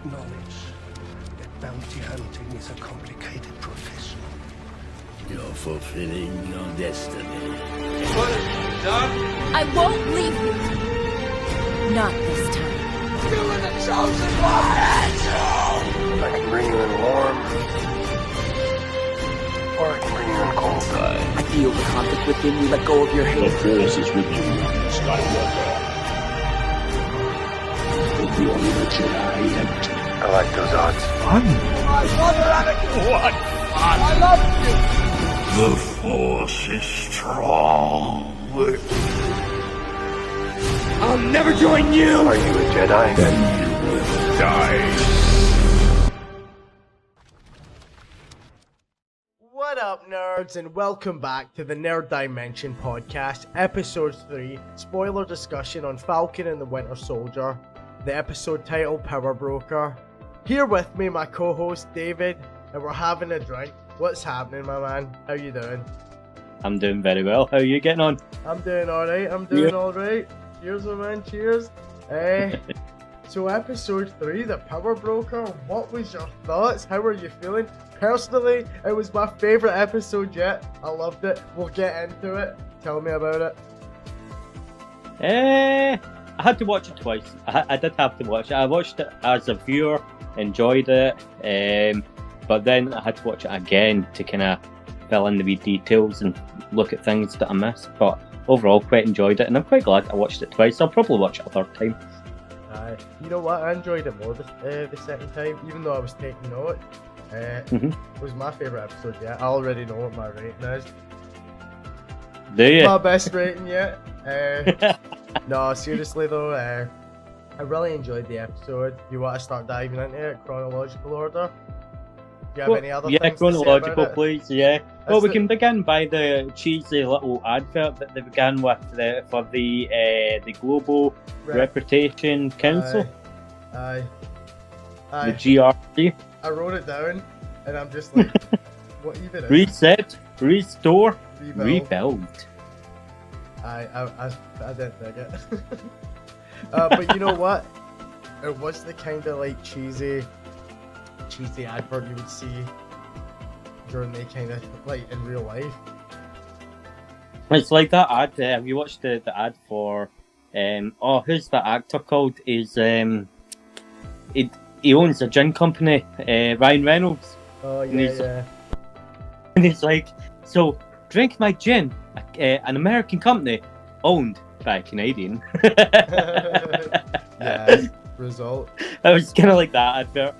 acknowledge that bounty hunting is a complicated profession. You're fulfilling your destiny. What have you done? I won't leave you. Not this time. You were the chosen one! I can bring you in warm, or I can bring you in cold. I feel the conflict within you. Let go of your The hate. Force is with you, Skywalker. If you are the Jedi yet. I like those odds. My brother Anakin! What? I love you! The Force is strong. I'll never join you! Are you a Jedi? Then you will die. What up, nerds, and welcome back to the TheNerdDimension Podcast, Episode 3, spoiler discussion on Falcon and the Winter Soldier, the episode title Power Broker. Here with me, my co-host David, and we're having a drink. What's happening, my man? How you doing? I'm doing very well. How are you getting on? I'm doing alright. Cheers, my man, cheers. So episode 3, the Power Broker, what was your thoughts? How are you feeling? Personally, it was my favourite episode yet. I loved it. We'll get into it. Tell me about it. I had to watch it twice. I did have to watch it. I watched it as a viewer, enjoyed it, but then I had to watch it again to kind of fill in the wee details and look at things that I missed. But overall, quite enjoyed it, and I'm quite glad I watched it twice. I'll probably watch it a third time. You know what? I enjoyed it more the second time, even though I was taking notes. It was my favourite episode yet. I already know what my rating is. Do you? My best rating yet. No, seriously though, I really enjoyed the episode. You want to start diving into it, chronological order? Do you have any other things to say chronological, about it? please. Yeah. Well, we the- can begin by the cheesy little advert that they began with for the Global Reputation Council, Aye. the GRC. I wrote it down, and I'm just like, what even is Reset, restore, Rebuild? rebuild. I didn't dig it. But you know what? It was the kind of like cheesy advert you would see during the kind of like in real life. It's like that ad. Have you watched the ad for? Who's that actor called? He owns a gin company. Ryan Reynolds. Oh And he's- yeah. And he's like, so drink my gin, an American company owned by a Canadian. Yeah. Result. I was kind of like that advert.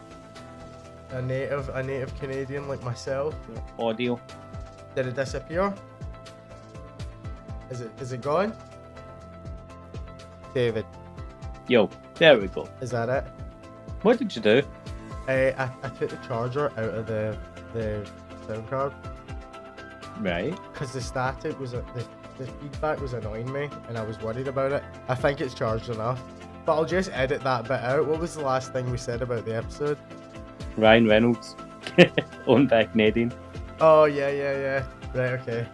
A native Canadian like myself. Audio. Did it disappear? Is it gone? David, Yo, there we go. is that it? What did you do? I took the charger out of the sound card Right. because the static was the feedback was annoying me and I was worried about it. I think it's charged enough, but I'll just edit that bit out. What was the last thing we said about the episode? Ryan Reynolds, owned by a Canadian. Oh yeah. Right, okay.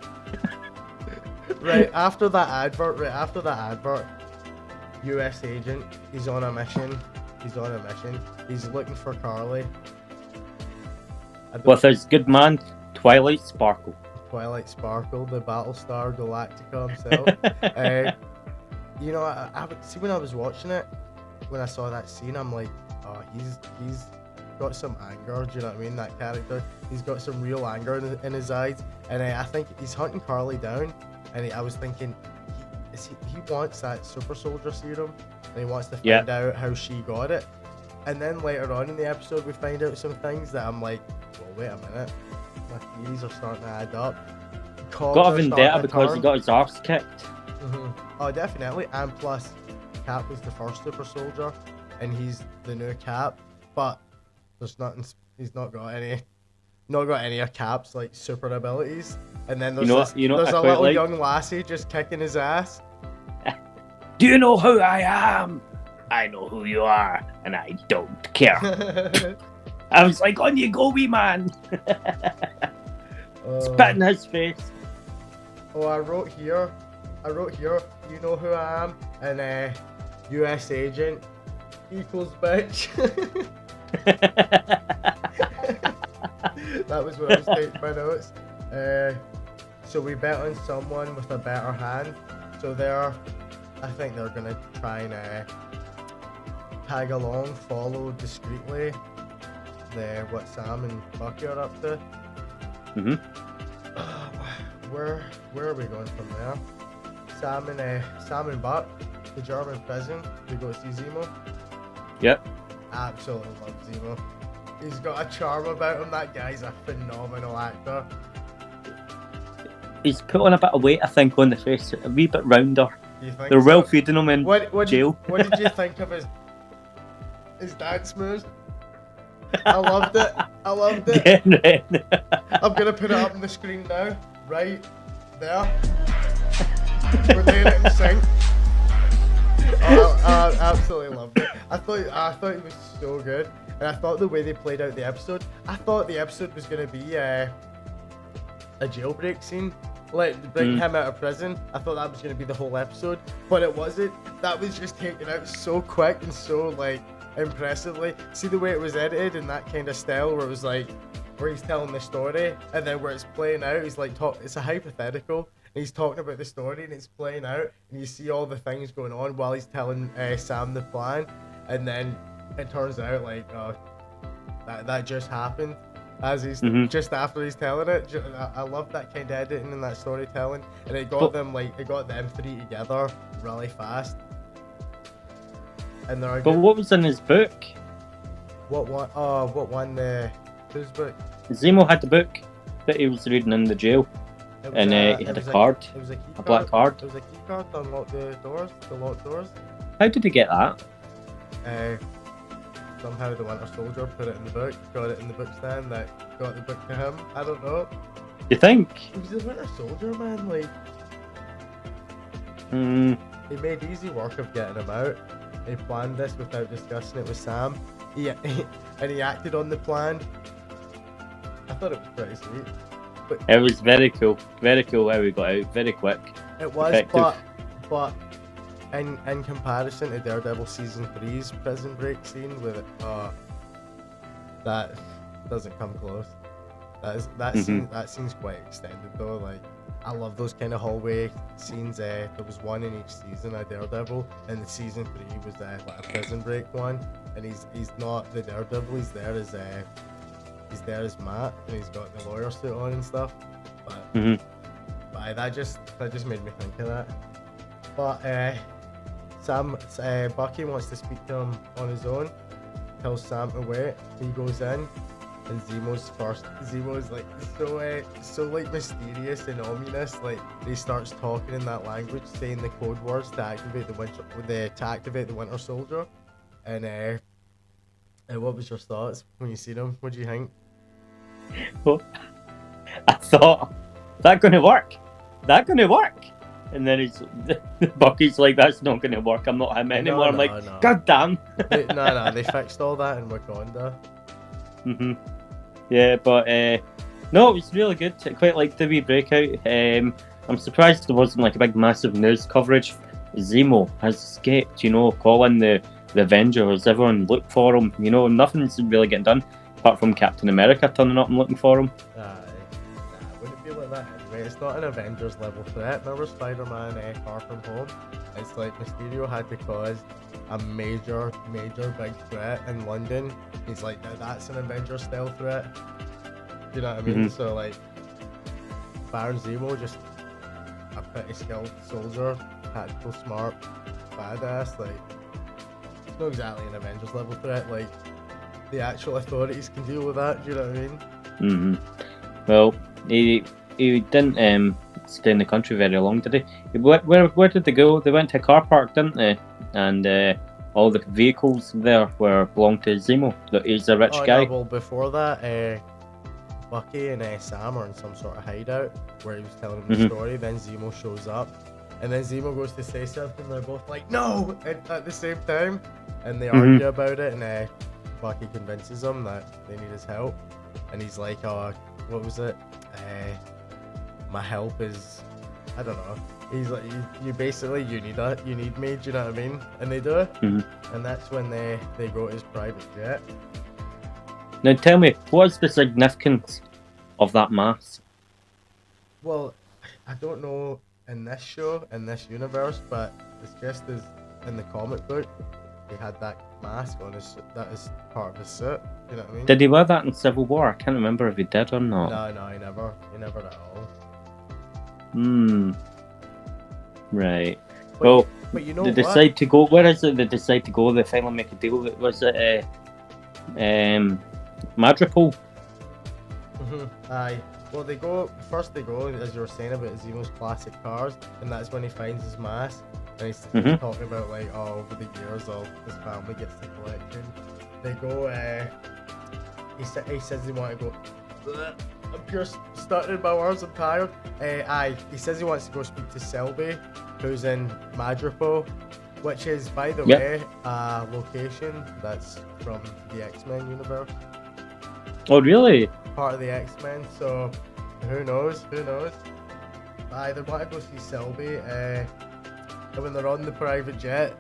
Right after that advert, US agent. He's on a mission. He's looking for Carly. With his good man, Twilight Sparkle. Twilight Sparkle, the Battlestar Galactica himself. You know, I would see when I was watching it, when I saw that scene, I'm like, oh, he's got some anger. Do you know what I mean? That character, he's got some real anger in his eyes, and I think he's hunting Carly down. And I was thinking, he wants that super soldier serum, and he wants to find out how she got it. And then later on in the episode, we find out some things that I'm like, well, wait a minute, my theories are starting to add up. Got a vendetta because he got his arse kicked. Oh, definitely. And plus, Cap was the first super soldier, and he's the new Cap. But there's nothing. He's not got any of Cap's like super abilities. And then there's What there's I a quite little like? young lassie just kicking his ass. Do you know who I am? I know who you are, and I don't care. I was like, on you go, wee man. Spit in his face. Oh, I wrote here, you know who I am, and US agent equals bitch. That was what I was taking my notes. So we bet on someone with a better hand. So I think they're gonna try and tag along, follow discreetly what Sam and Bucky are up to. Mm-hmm. Where are we going from there? Sam and Buck, the German prison. We go see Zemo. Yep. Absolutely love Zemo. He's got a charm about him. That guy's a phenomenal actor. He's put on a bit of weight, I think, on the face. A wee bit rounder. You think They're so? well feeding him in jail. What did you think of his dance moves? I loved it. Yeah, I'm gonna put it up on the screen now. Right there. We're doing it in sync. I absolutely loved it. I thought it was so good, and I thought the way they played out the episode. I thought the episode was gonna be a jailbreak scene, like bring him out of prison. I thought that was gonna be the whole episode, but it wasn't. That was just taken out so quick and so like impressively. See the way it was edited in that kind of style, where it was like where he's telling the story, and then where it's playing out, he's like it's a hypothetical. And he's talking about the story and it's playing out, and you see all the things going on while he's telling Sam the plan, and then it turns out like that just happened as he's just after he's telling it. I love that kind of editing and that storytelling, and it got them three together really fast. And they're but what was in his book? What one? Whose book? Zemo had the book that he was reading in the jail. And he had a card, It was a key a black card. It was a key card to unlock the locked doors. How did he get that? Somehow the Winter Soldier put it in the book, got it in the bookstand that got the book to him. I don't know. You think? He was the Winter Soldier, man. Like, he made easy work of getting him out. He planned this without discussing it with Sam. He acted on the plan. I thought it was pretty sweet. It was very cool how he got out, very quick. It was, effective. but in comparison to Daredevil Season 3's prison break scene with it, that doesn't come close. That scene's quite extended though. Like, I love those kind of hallway scenes. There was one in each season of Daredevil, and the Season 3 was like a prison break one, and he's not the Daredevil. He's there as Matt, and he's got the lawyer suit on and stuff. But that just made me think of that. But Bucky wants to speak to him on his own. Tells Sam to wait. He goes in, and Zemo's like so like mysterious and ominous. Like, he starts talking in that language, saying the code words to activate the Winter Soldier. And what was your thoughts when you seen him? What do you think? I thought, that gonna work? And then Bucky's like, that's not gonna work, I'm not him anymore. I'm like, no. God damn. No, they fixed all that in Wakanda. Yeah, but no, it was really good. I quite liked the wee breakout. I'm surprised there wasn't like a big massive news coverage. Zemo has escaped, calling the Avengers, everyone look for him, nothing's really getting done. Apart from Captain America turning up and looking for him. Wouldn't be like that anyway. It's not an Avengers level threat. Remember Spider-Man Far From Home? It's like Mysterio had to cause a major big threat in London. He's like, now that's an Avengers style threat. You know what I mean? So like, Baron Zemo, just a pretty skilled soldier, tactical, smart, badass. Like, it's not exactly an Avengers level threat. Like, the actual authorities can deal with that. Do you know what I mean? Well, he didn't stay in the country very long, did he? Where did they go? They went to a car park, didn't they? And all the vehicles there belonged to Zemo. He's a rich guy. No, well, before that, Bucky and Sam are in some sort of hideout where he was telling them the story. Then Zemo shows up, and then Zemo goes to say something. They're both like, "No!" at the same time, and they argue about it. And Bucky convinces him that they need his help, and he's like, "Oh, what was it? My help is, I don't know." He's like, "You basically, you need me." Do you know what I mean? And they do, and that's when they go to his private jet, Now tell me, what's the significance of that mask? Well, I don't know in this show, in this universe, but it's just as in the comic book, he had that mask on his. That is part of his suit. You know what I mean? Did he wear that in Civil War? I can't remember if he did or not. No, he never at all. Right. But, Well, but you know they what? decide to go. Where is it? They decide to go. They finally make a deal. Was it Madripoor? Aye. Well, they go first. They go, as you were saying, about Zemo's classic cars, and that's when he finds his mask. And he's talking about like, oh, over the years, all his family gets the collection. They go. He says he want to go. I'm pure stuttering my words. I'm tired. He says he wants to go speak to Selby, who's in Madripoor, which is, by the way, a location that's from the X-Men universe. Oh, really? Part of the X-Men, so who knows? I either want to go see Selby, and when they're on the private jet,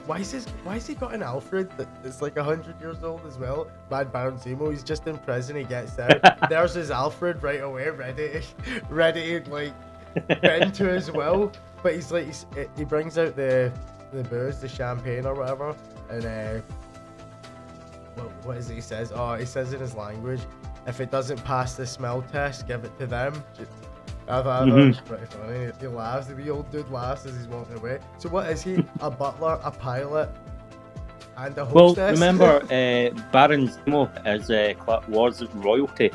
why is he got an Alfred that's like 100 years old as well? Mad Baron Zemo, he's just in prison, he gets out. There's his Alfred right away, ready to like bend to his will. But he's like, he brings out the booze, the champagne or whatever, and what is it he says? Oh, he says in his language, if it doesn't pass the smell test, give it to them. I thought that was pretty funny. He laughs, the wee old dude laughs as he's walking away. So what is he? A butler, a pilot, and a hostess? Well, remember, Baron Zemo was royalty.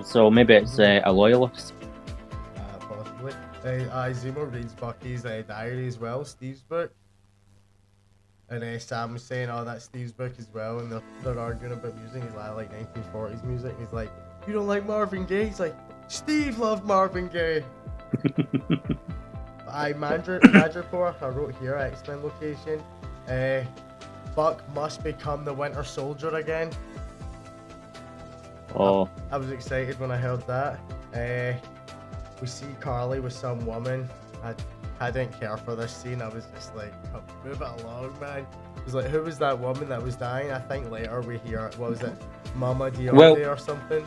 So maybe it's a loyalist. Possibly. Zemo reads Bucky's diary as well, Steve's book. And Sam was saying, oh, that's Steve's book as well, and they're arguing about music. He's like 1940s music. And he's like, you don't like Marvin Gaye? He's like, Steve loved Marvin Gaye. Madripoor, I wrote here, X-Men location. Buck must become the Winter Soldier again. Oh. I was excited when I heard that. We see Carly with some woman. I didn't care for this scene. I was just like, move it along, man. It was like, who was that woman that was dying? I think later we hear, what was it, Mama Diode or something?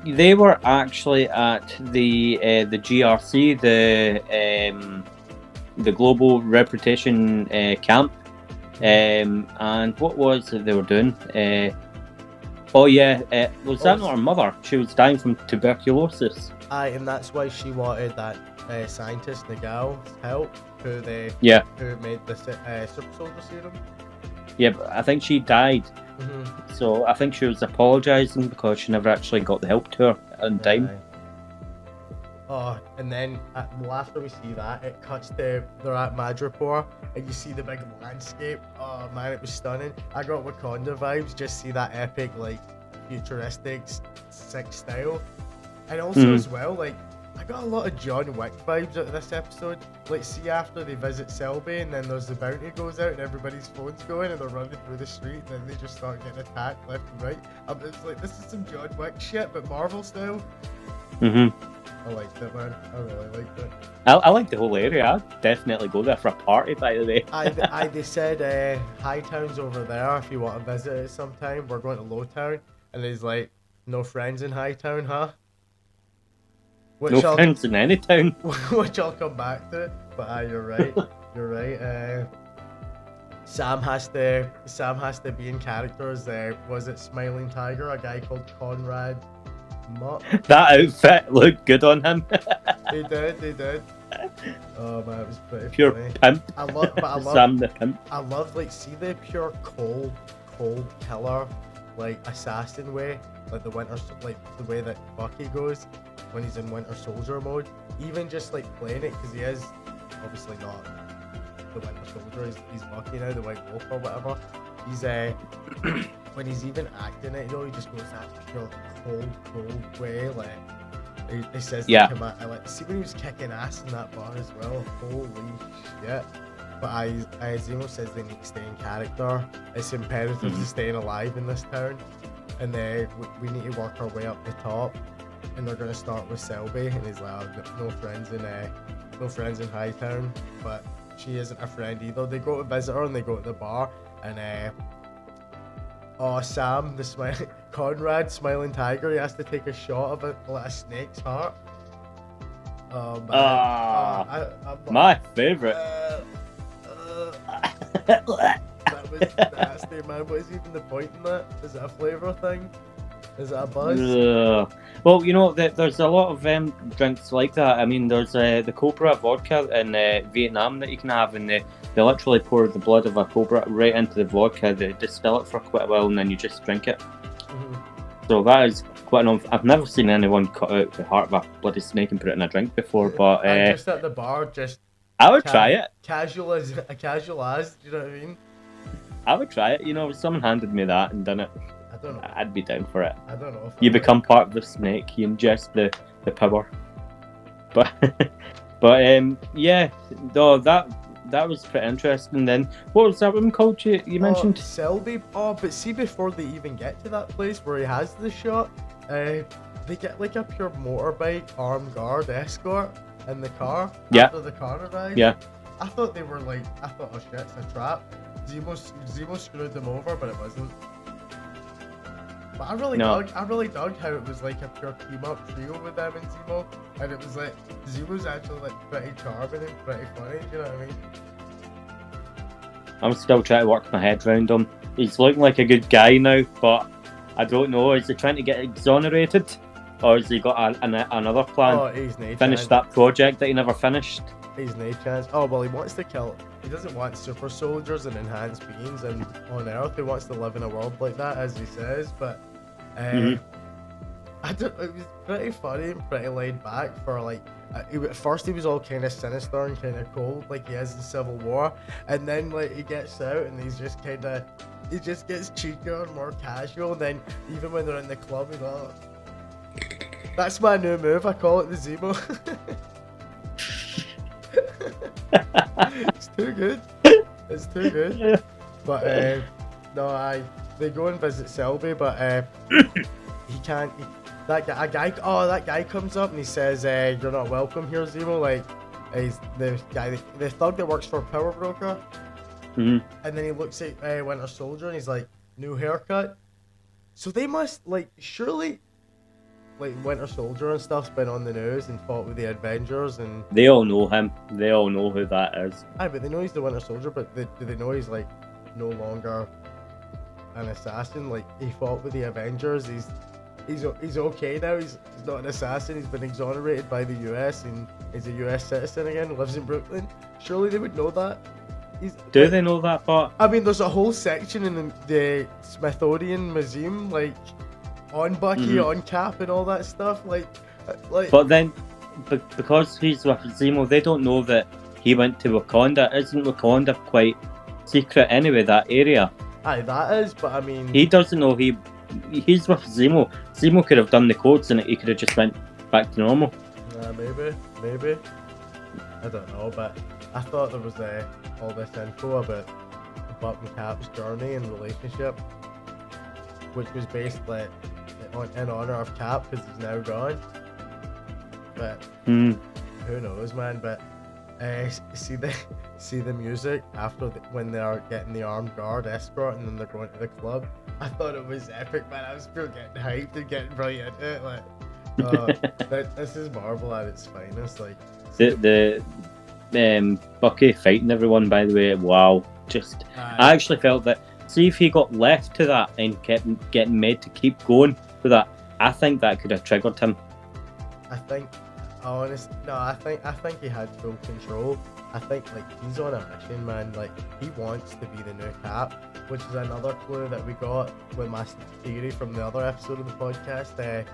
They were actually at the GRC, the Global Reputation Camp, and what was it they were doing? Was that not her mother? She was dying from tuberculosis. Aye, and that's why she wanted that scientist Nagal's help, who made the super soldier serum. Yeah, but I think she died. So I think she was apologising because she never actually got the help to her in time. Oh, and then after we see that, it cuts to they're at Madripoor, and you see the big landscape. Oh man, it was stunning. I got Wakanda vibes. Just see that epic, like futuristic, sick style, and also as well, like I got a lot of John Wick vibes out of this episode. Like, see after they visit Selby, and then there's the bounty goes out, and everybody's phone's going, and they're running through the street, and then they just start getting attacked left and right. It's like, this is some John Wick shit, but Marvel style. I liked it, man. I really liked it. I like the whole area. I'd definitely go there for a party, by the way. They said Hightown's over there if you want to visit it sometime. We're going to Lowtown, and he's like, no friends in Hightown, huh? Friends in any town. Which I'll come back to. But you're right. You're right. Sam has to be in characters. Was it Smiling Tiger? A guy called Conrad Mutt. That outfit looked good on him. He did. Oh man, it was pretty pure funny. Pimp. I love Sam the pimp. I love, like, see the pure cold killer, like assassin way, like the way that Bucky goes when he's in Winter Soldier mode. Even just like playing it, because he is obviously not the Winter Soldier. He's Bucky now, the White Wolf or whatever. He's when he's even acting it, he just goes that pure cold way, like. He says, yeah. I like see when he was kicking ass in that bar as well. Holy shit! But Zemo says they need to stay in character. It's imperative to staying alive in this town, and we need to work our way up the top. And they're gonna start with Selby, and he's like, no friends in Hightown, but she isn't a friend either. They go to visit her and they go to the bar, and Oh, Sam, Conrad, Smiling Tiger, he has to take a shot of a snake's heart. Oh, man. My favourite. That was nasty, man. What is even the point in that? Is it a flavour thing? Is it a buzz? Well, you know, there's a lot of drinks like that. I mean, there's the Cobra vodka in Vietnam that you can have, and they literally pour the blood of a cobra right into the vodka. They distill it for quite a while, and then you just drink it. Mm-hmm. So that is quite an. I've never seen anyone cut out the heart of a bloody snake and put it in a drink before, but just at the bar, just I would try it. Casual as, do you know what I mean? I would try it. You know, if someone handed me that and done it, I don't know. I'd be down for it. I don't know. If You become part of the snake. You ingest the power. But yeah, no, that was pretty interesting. Then what was that one called? You mentioned Selby. Oh, but see, before they even get to that place where he has the shot, they get like a pure motorbike armed guard escort in the car after the car arrives. Yeah. I thought they were like, oh shit, it's a trap. Zemo screwed them over, but it wasn't. But I really dug how it was like a pure team up trio with them and Zemo, and it was like Zemo's actually like pretty charming and pretty funny. Do you know what I mean? I'm still trying to work my head around him. He's looking like a good guy now, but I don't know. Is he trying to get exonerated, or has he got another plan? Oh, he's no Finish chance. that project that he never finished. He's no chance. Oh well, he wants to kill. He doesn't want super soldiers and enhanced beings and on Earth. He wants to live in a world like that, as he says. But I don't. It was pretty funny and pretty laid back for like. At first he was all kind of sinister and kind of cold, like he is in Civil War, and then like he gets out and he just gets cheekier and more casual. And then even when they're in the club, he's like, "That's my new move. I call it the Zemo." It's too good. It's too good. But they go and visit Selby, but he can't. That guy comes up and he says, "You're not welcome here, Zemo." Like, he's the guy, the thug that works for Power Broker. Mm-hmm. And then he looks at Winter Soldier and he's like, "New haircut." So they must surely. Like Winter Soldier and stuff's been on the news and fought with the Avengers and... They all know him. They all know who that is. Aye, but they know he's the Winter Soldier, but do they know he's like no longer an assassin? Like he fought with the Avengers, he's okay now, he's not an assassin, he's been exonerated by the US and he's a US citizen again, lives in Brooklyn. Surely they would know that. Do they know that part? I mean, there's a whole section in the Smithsonian Museum, like... on Bucky, on Cap, and all that stuff. Like. But then, because he's with Zemo, they don't know that he went to Wakanda. Isn't Wakanda quite secret anyway? That area. Aye, that is. But I mean, he doesn't know he's with Zemo. Zemo could have done the codes, and he could have just went back to normal. Maybe. I don't know, but I thought there was all this info about Buck and Cap's journey and relationship, which was based like in honor of Cap because he's now gone. But who knows, man? But see the music after when they are getting the armed guard escort and then they're going to the club. I thought it was epic, man. I was still getting hyped and getting really into it. Like, this is Marvel at its finest. Like the Bucky fighting everyone. By the way, wow! I actually felt that. See if he got left to that and kept getting made to keep going with that. I think that could have triggered him. I think he had full control. I think like he's on a mission, man. Like he wants to be the new Cap, which is another clue that we got with my theory from the other episode of the podcast.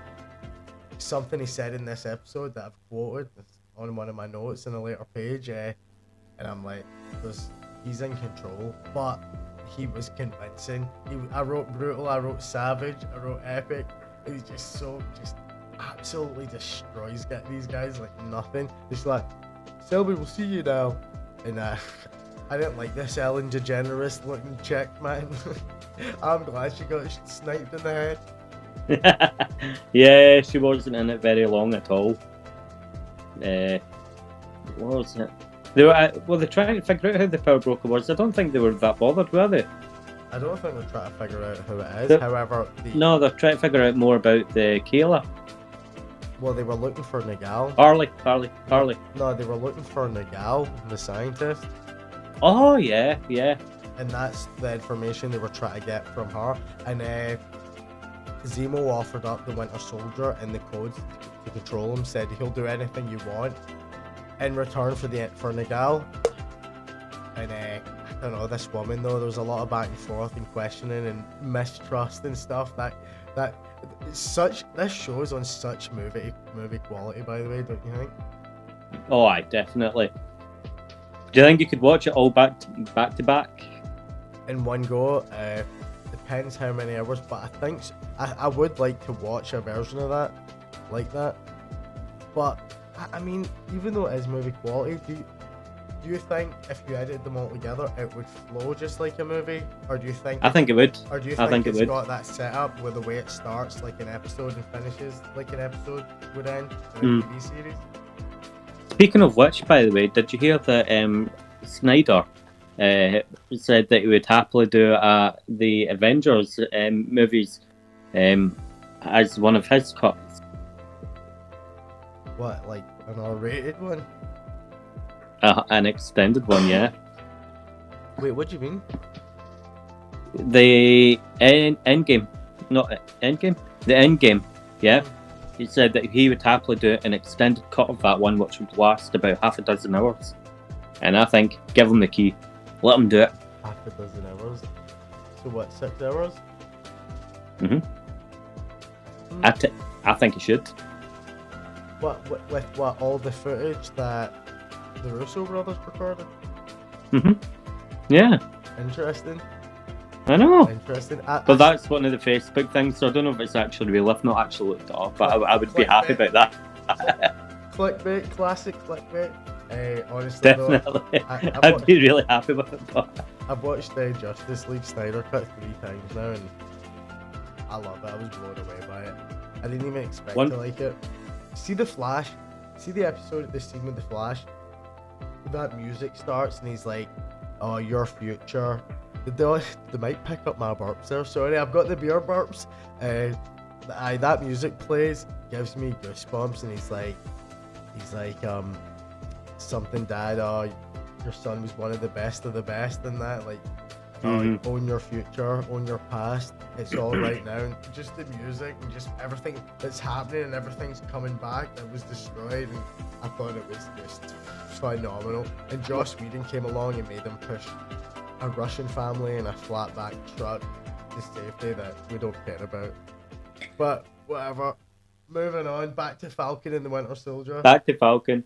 Something he said in this episode that I've quoted on one of my notes in a later page, and I'm like, he's in control, but he was convincing. I wrote brutal, I wrote savage, I wrote epic. He's just absolutely destroys these guys like nothing. Just like, Selby, we'll see you now. And I didn't like this Ellen DeGeneres looking chick, man. I'm glad she got sniped in the head. Yeah, she wasn't in it very long at all. What was it? They were they're trying to figure out who the Power Broker was. I don't think they were that bothered, were they? I don't think they're trying to figure out who it is. They're- However, No, they're trying to figure out more about the Kayla. well, they were looking for Nagel. Harley. No, they were looking for Nagel, the scientist. Oh, yeah. And that's the information they were trying to get from her. And Zemo offered up the Winter Soldier and the codes to control him, said he'll do anything you want in return for Nagel. And I don't know, this woman though, there was a lot of back and forth and questioning and mistrust and stuff. This show's on such movie quality, by the way, don't you think? Oh, aye, definitely. Do you think you could watch it all back to back? In one go, depends how many hours, but I think I would like to watch a version of that, like that. But I mean, even though it is movie quality, do you think if you edited them all together, it would flow just like a movie, or do you think? I think it would. Or do you I think think it it's would. got that setup where the way it starts like an episode and finishes like an episode would end in a TV series? Speaking of which, by the way, did you hear that Snyder said that he would happily do the Avengers movies as one of his cuts? What, like an R-rated one? An extended one, yeah. Wait, what do you mean? The Endgame, not Endgame, the Endgame, yeah. He said that he would happily do an extended cut of that one, which would last about half a dozen hours. And I think, give him the key, let him do it. Half a dozen hours. So what, 6 hours? I think he should. With what, all the footage that the Russo brothers recorded? Yeah, Interesting. I know. Interesting. But that's one of the Facebook things, so I don't know if it's actually real. I've not actually looked it up, but I would be happy about that. Clickbait, classic clickbait. Honestly, Definitely. Though, I'd be really happy with it. But I've watched Justice League Snyder Cut 3 times now, and I love it. I was blown away by it. I didn't even expect to like it. See the Flash? See the episode, the scene with the Flash? That music starts, and he's like, "Oh, your future." They might pick up my burps there. Sorry, I've got the beer burps. That music plays, gives me goosebumps, and he's like, something, Dad. Oh, your son was one of the best, and that, like, own your future, own your past. It's all right now. And just the music and just everything that's happening and everything's coming back that was destroyed, and I thought it was just phenomenal. And Joss Whedon came along and made them push a Russian family in a flatback truck to safety that we don't care about. But whatever. Moving on, back to Falcon and the Winter Soldier. back to Falcon.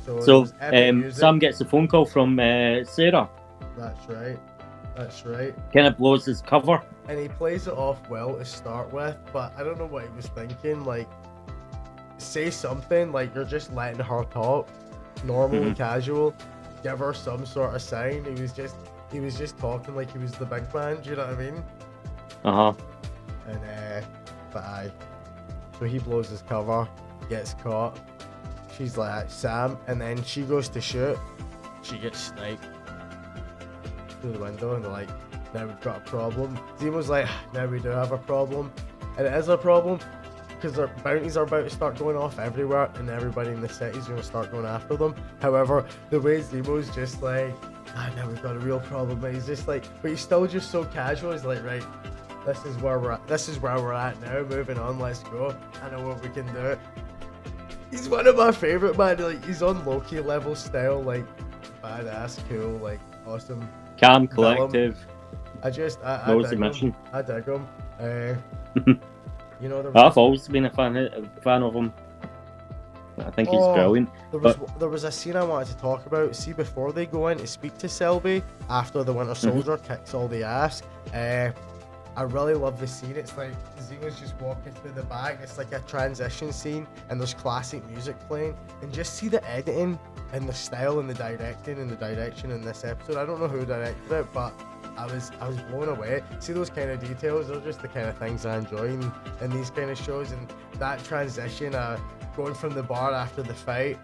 So So there's epic music. Sam gets a phone call from Sarah. That's right. Kind of blows his cover. And he plays it off well to start with, but I don't know what he was thinking. Like, say something, like you're just letting her talk, normal and casual. Give her some sort of sign. He was just talking like he was the big man. Do you know what I mean? And but aye. So he blows his cover, gets caught. She's like, Sam, and then she goes to shoot. She gets sniped through the window, and they're like, now we've got a problem. Zemo's like, now we do have a problem. And it is a problem, because their bounties are about to start going off everywhere, and everybody in the city's going to start going after them. However, the way Zemo's just like, now we've got a real problem. And he's just like, but he's still just so casual. He's like, right, this is where we're at now. Moving on, let's go. I know what we can do. He's one of my favorite, man. Like, he's on Loki level style, like badass, cool, like awesome. Calm, collective. I Knows the dig mission. him. I dig him. You know, I've always been a fan of him. I think he's brilliant. There was a scene I wanted to talk about. See, before they go in to speak to Selby, after the Winter Soldier kicks all the ass, I really love the scene. It's like Zemo's just walking through the back. It's like a transition scene, and there's classic music playing. And just see the editing and the style and the directing and the direction in this episode. I don't know who directed it, but I was blown away. See those kind of details? They're just the kind of things I enjoy in these kind of shows. And that transition, going from the bar after the fight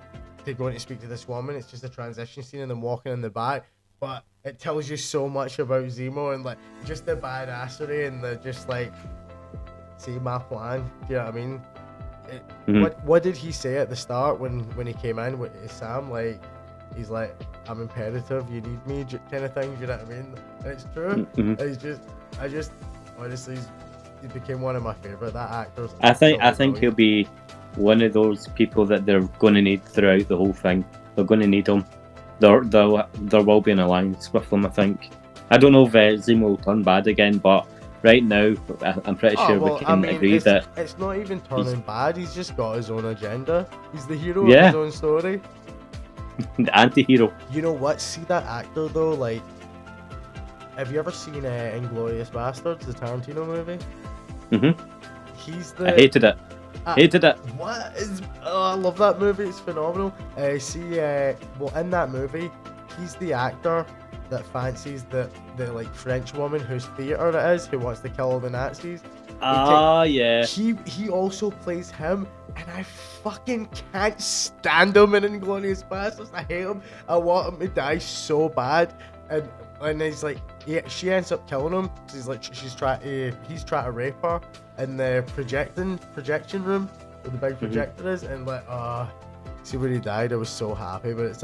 to going to speak to this woman, it's just a transition scene and them walking in the back. But it tells you so much about Zemo and like just the badassery and the just like see my plan. Do you know what I mean? What did he say at the start when he came in with Sam? Like he's like, I'm imperative, you need me, kind of thing. Do you know what I mean? And it's true. And I just honestly, he became one of my favorite. That actor's. I think he'll be one of those people that they're going to need throughout the whole thing. They're going to need him. There will be an alliance with them, I think. I don't know if Zemo will turn bad again, but right now, I'm pretty sure we can agree that it's not even turning bad. He's just got his own agenda. He's the hero of his own story. The anti-hero. You know what? See that actor though? Like, have you ever seen Inglourious Bastards, the Tarantino movie? He's the. I hated it. Hated it. What is? Oh, I love that movie. It's phenomenal. Well, in that movie, he's the actor that fancies the like French woman whose theater it is, who wants to kill all the Nazis. Yeah. He also plays him, and I fucking can't stand him in Inglourious Bastards. I hate him. I want him to die so bad, and he's like, yeah, she ends up killing him. He's like, he's trying to rape her in the projection room where the big projector is, and like, see when he died, I was so happy, but it's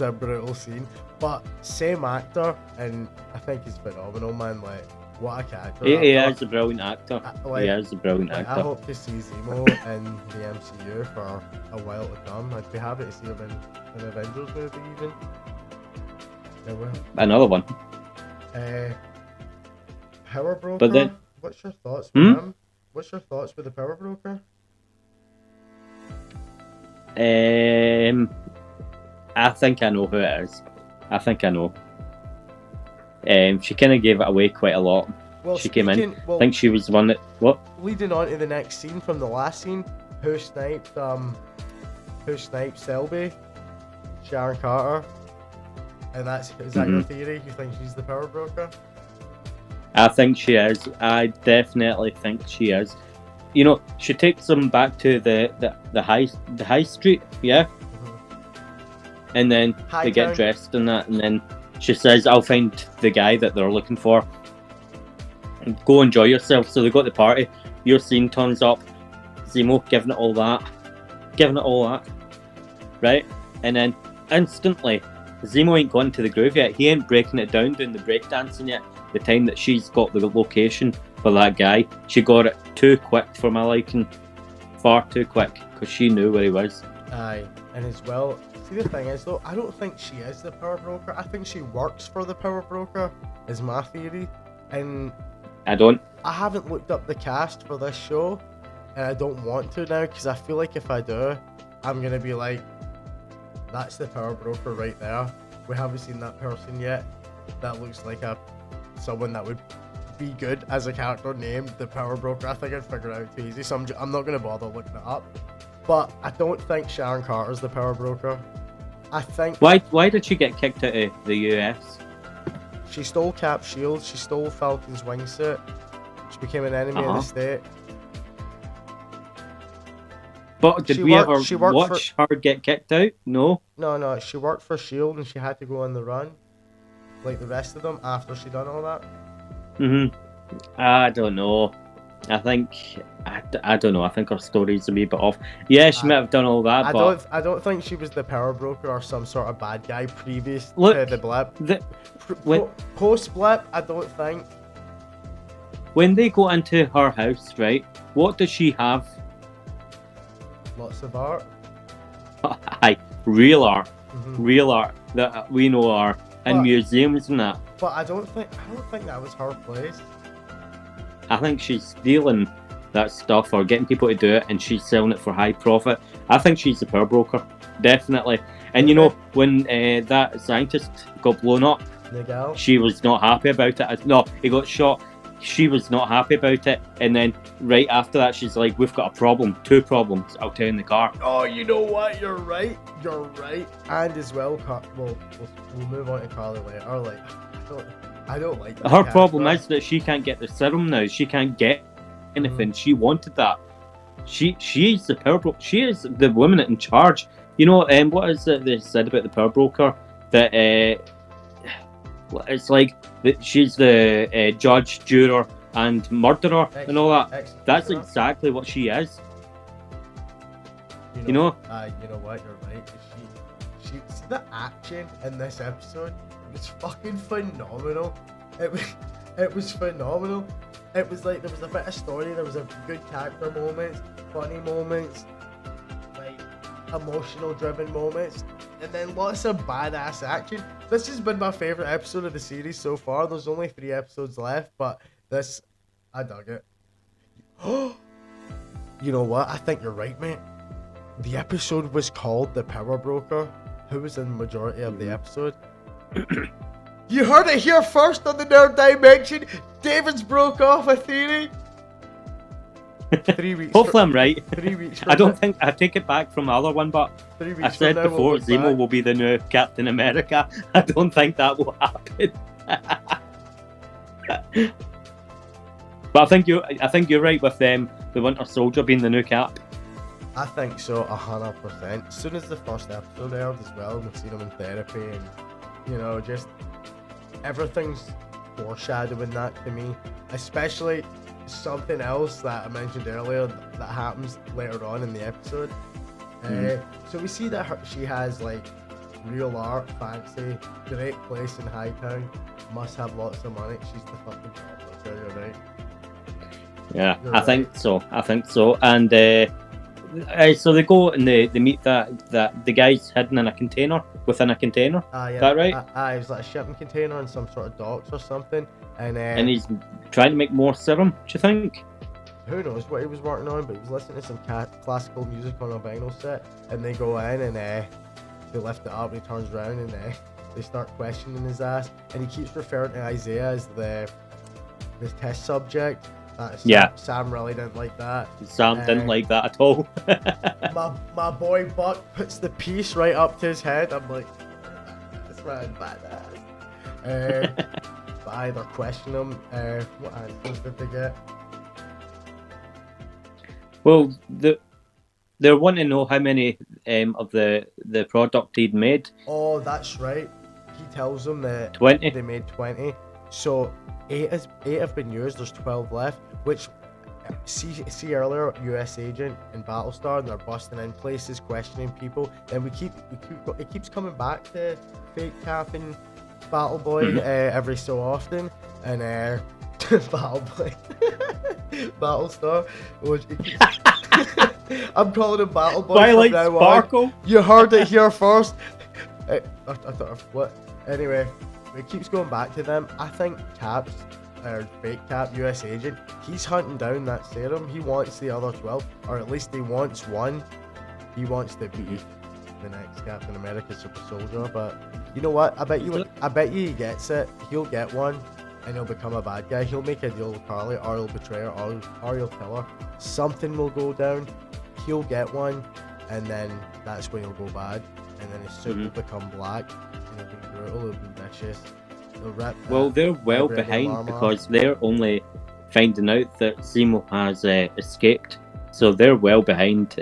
a brutal scene. But same actor, and I think he's phenomenal, man. Like, what a character! He is a brilliant actor. He is a brilliant actor. I hope to see Zemo in the MCU for a while to come. I'd be happy to see him in an Avengers movie even. Yeah, well. Another one. Power Broker. But then, what's your thoughts with him? What's your thoughts with the Power Broker? I think I know who it is. I think I know. She kind of gave it away quite a lot. Well, she came in. I think she was the one that. What? Leading on to the next scene from the last scene, who sniped Selby, Sharon Carter, and is that your theory? You think she's the Power Broker? I think she is. I definitely think she is. You know, she takes them back to the high street, yeah. And then they get dressed and that, and then she says, "I'll find the guy that they're looking for. Go enjoy yourself." So they go to the party. Your scene turns up. Zemo giving it all that, right? And then instantly, Zemo ain't gone to the groove yet. He ain't breaking it down, doing the breakdancing yet. The time that she's got the location for that guy, she got it too quick for my liking. Far too quick, because she knew where he was. Aye, and as well, see the thing is though, I don't think she is the Power Broker. I think she works for the Power Broker, is my theory. And I haven't looked up the cast for this show, and I don't want to now, because I feel like if I do, I'm going to be like, that's the Power Broker right there. We haven't seen that person yet. That looks like someone that would be good as a character named the Power Broker. I think I'd figure it out too easy, so I'm not going to bother looking it up. But I don't think Sharon Carter's the Power Broker. I think... Why did she get kicked out of the US? She stole Cap's shield, she stole Falcon's wingsuit, she became an enemy of the state. But did we ever watch her get kicked out? No? No, she worked for S.H.I.E.L.D. and she had to go on the run, like the rest of them, after she done all that. I don't know. I don't know. I think her story's a wee bit off. Yeah, she might have done all that, I don't think she was the Power Broker or some sort of bad guy previous to the blip. Post blip, I don't think. When they go into her house, right? What does she have? Lots of art. Aye, real art that we know are in museums and that. But I don't think that was her place. I think she's stealing that stuff or getting people to do it, and she's selling it for high profit. I think she's the Power Broker, definitely. And you know, when that scientist got blown up, Nigel, she was not happy about it. No, he got shot. She was not happy about it, and then right after that, she's like, "We've got a problem, 2 problems. I'll tell you in the car." Oh, you know what? You're right. And as well, we'll move on to Carly later. Like, I don't like that her problem is that she can't get the serum now. She can't get anything. She wanted that. She's the Power Broker. She is the woman in charge. You know, what is it they said about the Power Broker? That It's like she's the judge, juror, and murderer, and all that. That's exactly what she is. You know? You know what? You're right. She see the action in this episode was fucking phenomenal. It was phenomenal. It was like there was a bit of story, there was a good character moments, funny moments, like emotional driven moments, and then lots of badass action. This has been my favorite episode of the series so far. There's only 3 episodes left, but this, I dug it. You know what? I think you're right, mate. The episode was called The Power Broker, who was in the majority of the episode. You heard it here first on the Nerd Dimension. David's broke off a theory. 3 weeks. Hopefully I'm right. 3 weeks. I don't think I take it back from the other one, but 3 weeks I said from now, before we'll Zemo will be the new Captain America. I don't think that will happen. But I think you're right with the Winter Soldier being the new Cap. I think so, 100%. As soon as the first episode aired as well, we've seen him in therapy, and you know, just everything's foreshadowing that to me. Especially something else that I mentioned earlier that happens later on in the episode. So we see that she has like real art, fancy, great place in Hightown, must have lots of money. She's the fucking top, you're right. Yeah, You're I think so. And so they go and they meet that the guy's hidden in a container within a container. Yeah, is that right? It was like a shipping container in some sort of docks or something, and he's trying to make more serum. Do you think? Who knows what he was working on, but he was listening to some classical music on a vinyl set, and they go in and they lift it up, and he turns around and they start questioning his ass, and he keeps referring to Isaiah as the test subject. Sam really didn't like that. Sam didn't like that at all. my boy Buck puts the piece right up to his head. I'm like, that's right, badass. But either question him. What answers did they get? Well, they want to know how many of the product he'd made. Oh, that's right. He tells them that 20. They made 20. So 8 have been used. There's 12 left. Which see earlier, US agent in Battlestar, and they're busting in places, questioning people. Then it keeps coming back to fake Cap and Battle Boy every so often, and Battle Boy, Battlestar. I'm calling him Battle Boy. Twilight Sparkle. On. You heard it here first. I thought, what? Anyway, it keeps going back to them. I think Cap's fake Cap, US agent, he's hunting down that serum. He wants the other 12, or at least he wants one. He wants to be the next Captain America Super Soldier. But you know what? I bet you he gets it. He'll get one, and he'll become a bad guy. He'll make a deal with Carly, or he'll betray her, or he'll kill her. Something will go down. He'll get one, and then that's when he'll go bad. And then his suit will become black. And it'll be brutal. It'll be vicious. Well, they're well behind because they're only finding out that Zemo has escaped, so they're well behind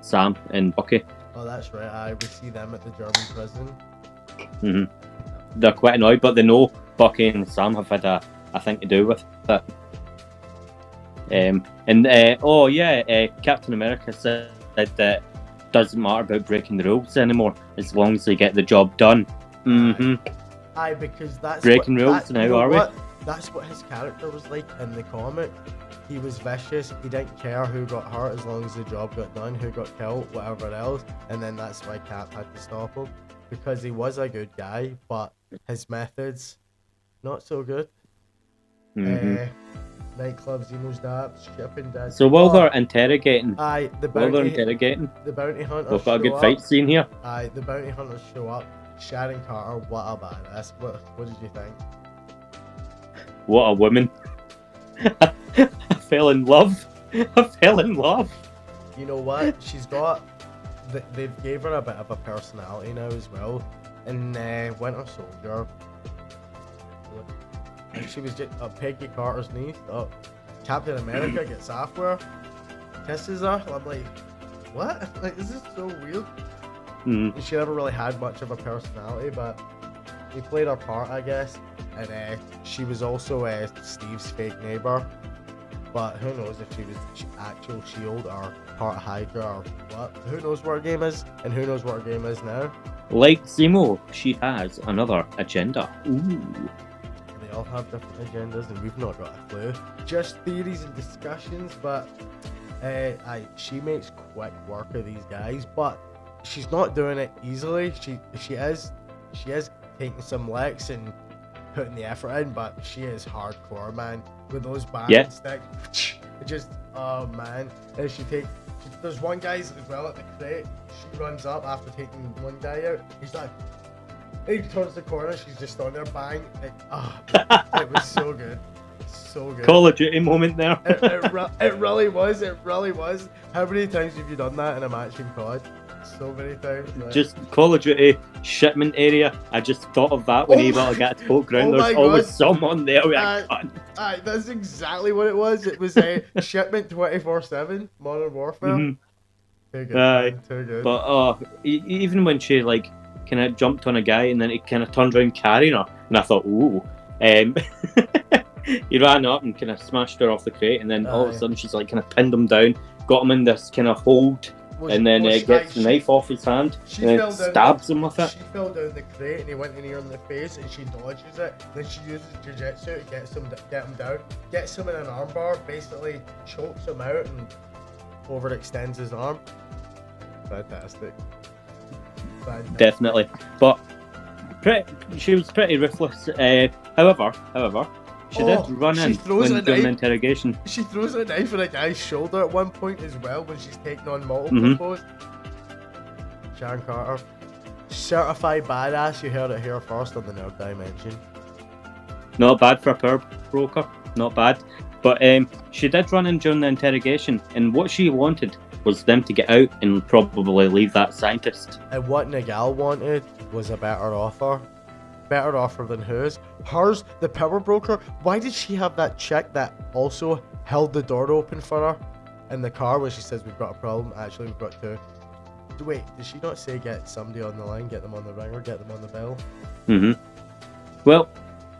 Sam and Bucky. Oh, that's right. We see them at the German prison. Mm-hmm. They're quite annoyed, but they know Bucky and Sam have had a thing to do with it. Captain America said that it doesn't matter about breaking the rules anymore as long as they get the job done. Mm-hmm. Aye, because that's breaking rules now, are we? That's what his character was like in the comic. He was vicious. He didn't care who got hurt as long as the job got done, who got killed, whatever else. And then that's why Cap had to stop him, because he was a good guy, but his methods not so good. Nightclubs, Zemo's dad, shipping dad. So while they're interrogating, the bounty hunters. We've got a good fight scene here. The bounty hunters show up. Sharon Carter, what a badass. What did you think? What a woman. I fell in love. You know what? She's got... They've gave her a bit of a personality now as well. In Winter Soldier, she was just Peggy Carter's niece. Captain America gets after her, kisses her. I'm like, what? Like, this is so weird. She never really had much of a personality, but he played her part, I guess, and she was also Steve's fake neighbor. But who knows if she was actual S.H.I.E.L.D. or part of Hydra or what? Who knows what her game is, and who knows what her game is now? Like Zemo, she has another agenda. Ooh. They all have different agendas, and we've not got a clue. Just theories and discussions, but she makes quick work of these guys, but she's not doing it easily. She is taking some licks and putting the effort in, but she is hardcore, man. With those band sticks, it just, oh man. And there's one guy as well at the crate. She runs up after taking one guy out. He's like, he turns the corner. She's just on there, bang. It was so good. So good. Call of Duty moment there. It really was. It really was. How many times have you done that in a match in COD? So many times. Like. Just Call of Duty shipment area. I just thought of that when you got to get to Poke Ground. There's always someone there with a gun. That's exactly what it was. It was a shipment 24/7 Modern Warfare. Mm-hmm. Too good. Man, too good. But even when she like kind of jumped on a guy and then he kind of turned around carrying her, and I thought, ooh. He ran up and kind of smashed her off the crate, and then all of a sudden she's like kind of pinned him down, got him in this kind of hold, and then gets the knife off his hand and then stabs him with it. She fell down the crate and he went in her in the face, and she dodges it. Then she uses jiu-jitsu to get him down, gets him in an armbar, basically chokes him out and overextends his arm. Fantastic. Definitely, but she was pretty ruthless. However, she did run in when doing the interrogation. She throws a knife in a guy's shoulder at one point as well when she's taking on multiple foes. Sharon Carter, certified badass. You heard it here first on the Nerd Dimension. Not bad for a power broker. Not bad, but she did run in during the interrogation, and what she wanted was them to get out and probably leave that scientist. And what Nagal wanted was a better offer. Better offer than hers. Hers, the power broker. Why did she have that chick that also held the door open for her in the car when she says we've got a problem? Actually, we've got two. Wait, did she not say get somebody on the line, get them on the ringer, get them on the bell? Well,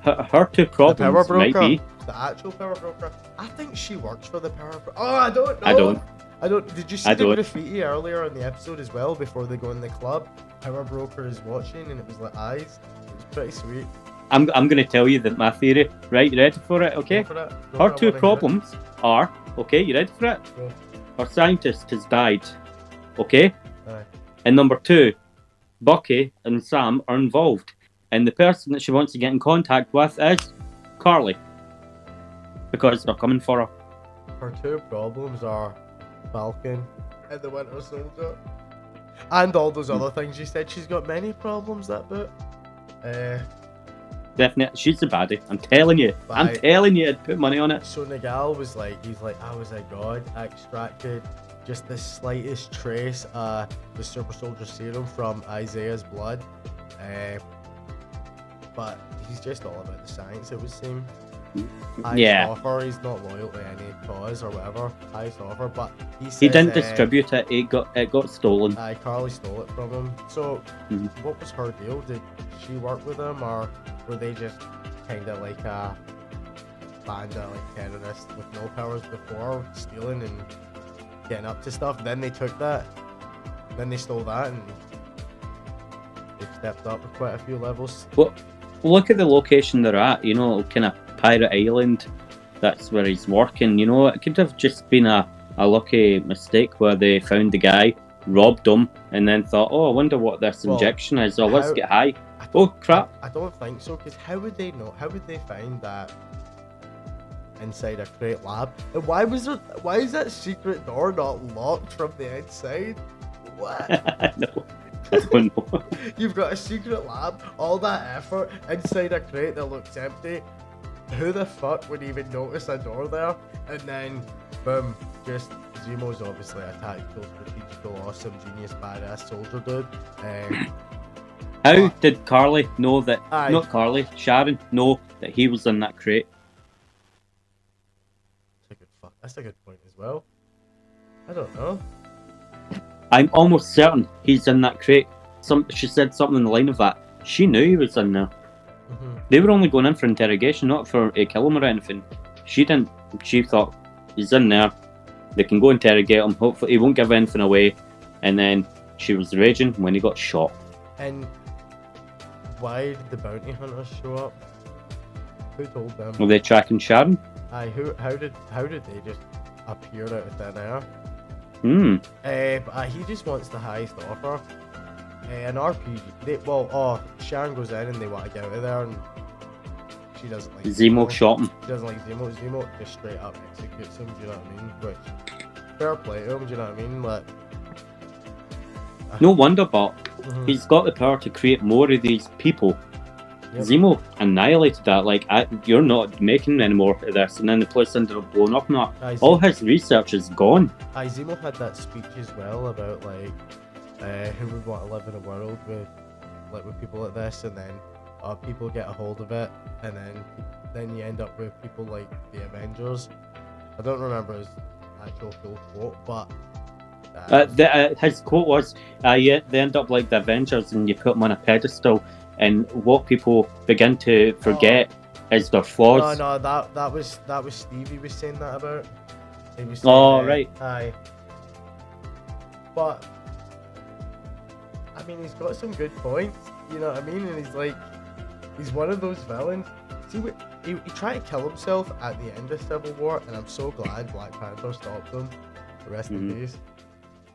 her two problems the power broker, might be the actual power broker. I think she works for the power broker. Oh, I don't know. I don't. Did you see the graffiti earlier in the episode as well before they go in the club? Power broker is watching, and it was like eyes. It was pretty sweet. I'm going to tell you my theory. Right, you ready for it? Okay. Go for it. Her two problems are, okay, you ready for it? Go. Her scientist has died. Okay. Aye. And number two, Bucky and Sam are involved, and the person that she wants to get in contact with is Carly, because they're coming for her. Her two problems are Falcon and the Winter Soldier, and all those other things you said. She's got many problems, that bit. Definitely, she's the baddie. I'm telling you. I'm telling you, I'd put money on it. So Nagal was like, he's like, I was a god. I extracted just the slightest trace of the Super Soldier Serum from Isaiah's blood. But he's just all about the science, it would seem. Highest offer, he's not loyal to any cause or whatever. Highest offer, but he didn't distribute it. It got stolen. Carly stole it from him. So, what was her deal? Did she work with him, or were they just kind of like a band of like terrorists with no powers before, stealing and getting up to stuff? Then they took that, then they stole that, and they've stepped up with quite a few levels. Well, look at the location they're at. You know, kind of Pirate Island. That's where he's working. You know, it could have just been a lucky mistake where they found the guy, robbed him, and then thought, oh, I wonder what this injection is. Oh, let's get high. Oh, crap. I don't think so, because how would they know? How would they find that inside a crate lab? And why is that secret door not locked from the inside? What? No, I don't know. You've got a secret lab, all that effort inside a crate that looks empty. Who the fuck would even notice a door there? And then, boom, just Zemo's obviously a tactical, strategical, awesome, genius, badass soldier dude. How did Carly know that? Not Carly, Sharon know that he was in that crate? That's a good point as well. I don't know. I'm almost certain he's in that crate. She said something in the line of that. She knew he was in there. They were only going in for interrogation, not for kill him or anything. She didn't. She thought he's in there. They can go interrogate him. Hopefully, he won't give anything away. And then she was raging when he got shot. And why did the bounty hunters show up? Who told them? Were they tracking Sharon? Aye, how did they just appear out of thin air? But he just wants the highest offer. An RPG. Sharon goes in and they want to get out of there, and she doesn't like Zemo shot him. She doesn't like Zemo. Zemo just straight up executes him. Do you know what I mean? Which fair play to him. Do you know what I mean? Like, no wonder, but he's got the power to create more of these people. Yep. Zemo annihilated that. Like, you're not making any more of this, and then the place ended up blowing up. And that. All his research is gone. Zemo had that speech as well about like who would want to live in a world with people like this, and then people get a hold of it, and then you end up with people like the Avengers. I don't remember his actual full quote, but his quote was, they end up like the Avengers, and you put them on a pedestal, and what people begin to forget is their flaws. No, that was Steve he was saying that about. He was saying, right. Aye. But I mean, he's got some good points, you know what I mean? And he's one of those villains. See, he tried to kill himself at the end of Civil War, and I'm so glad Black Panther stopped him. The rest in peace.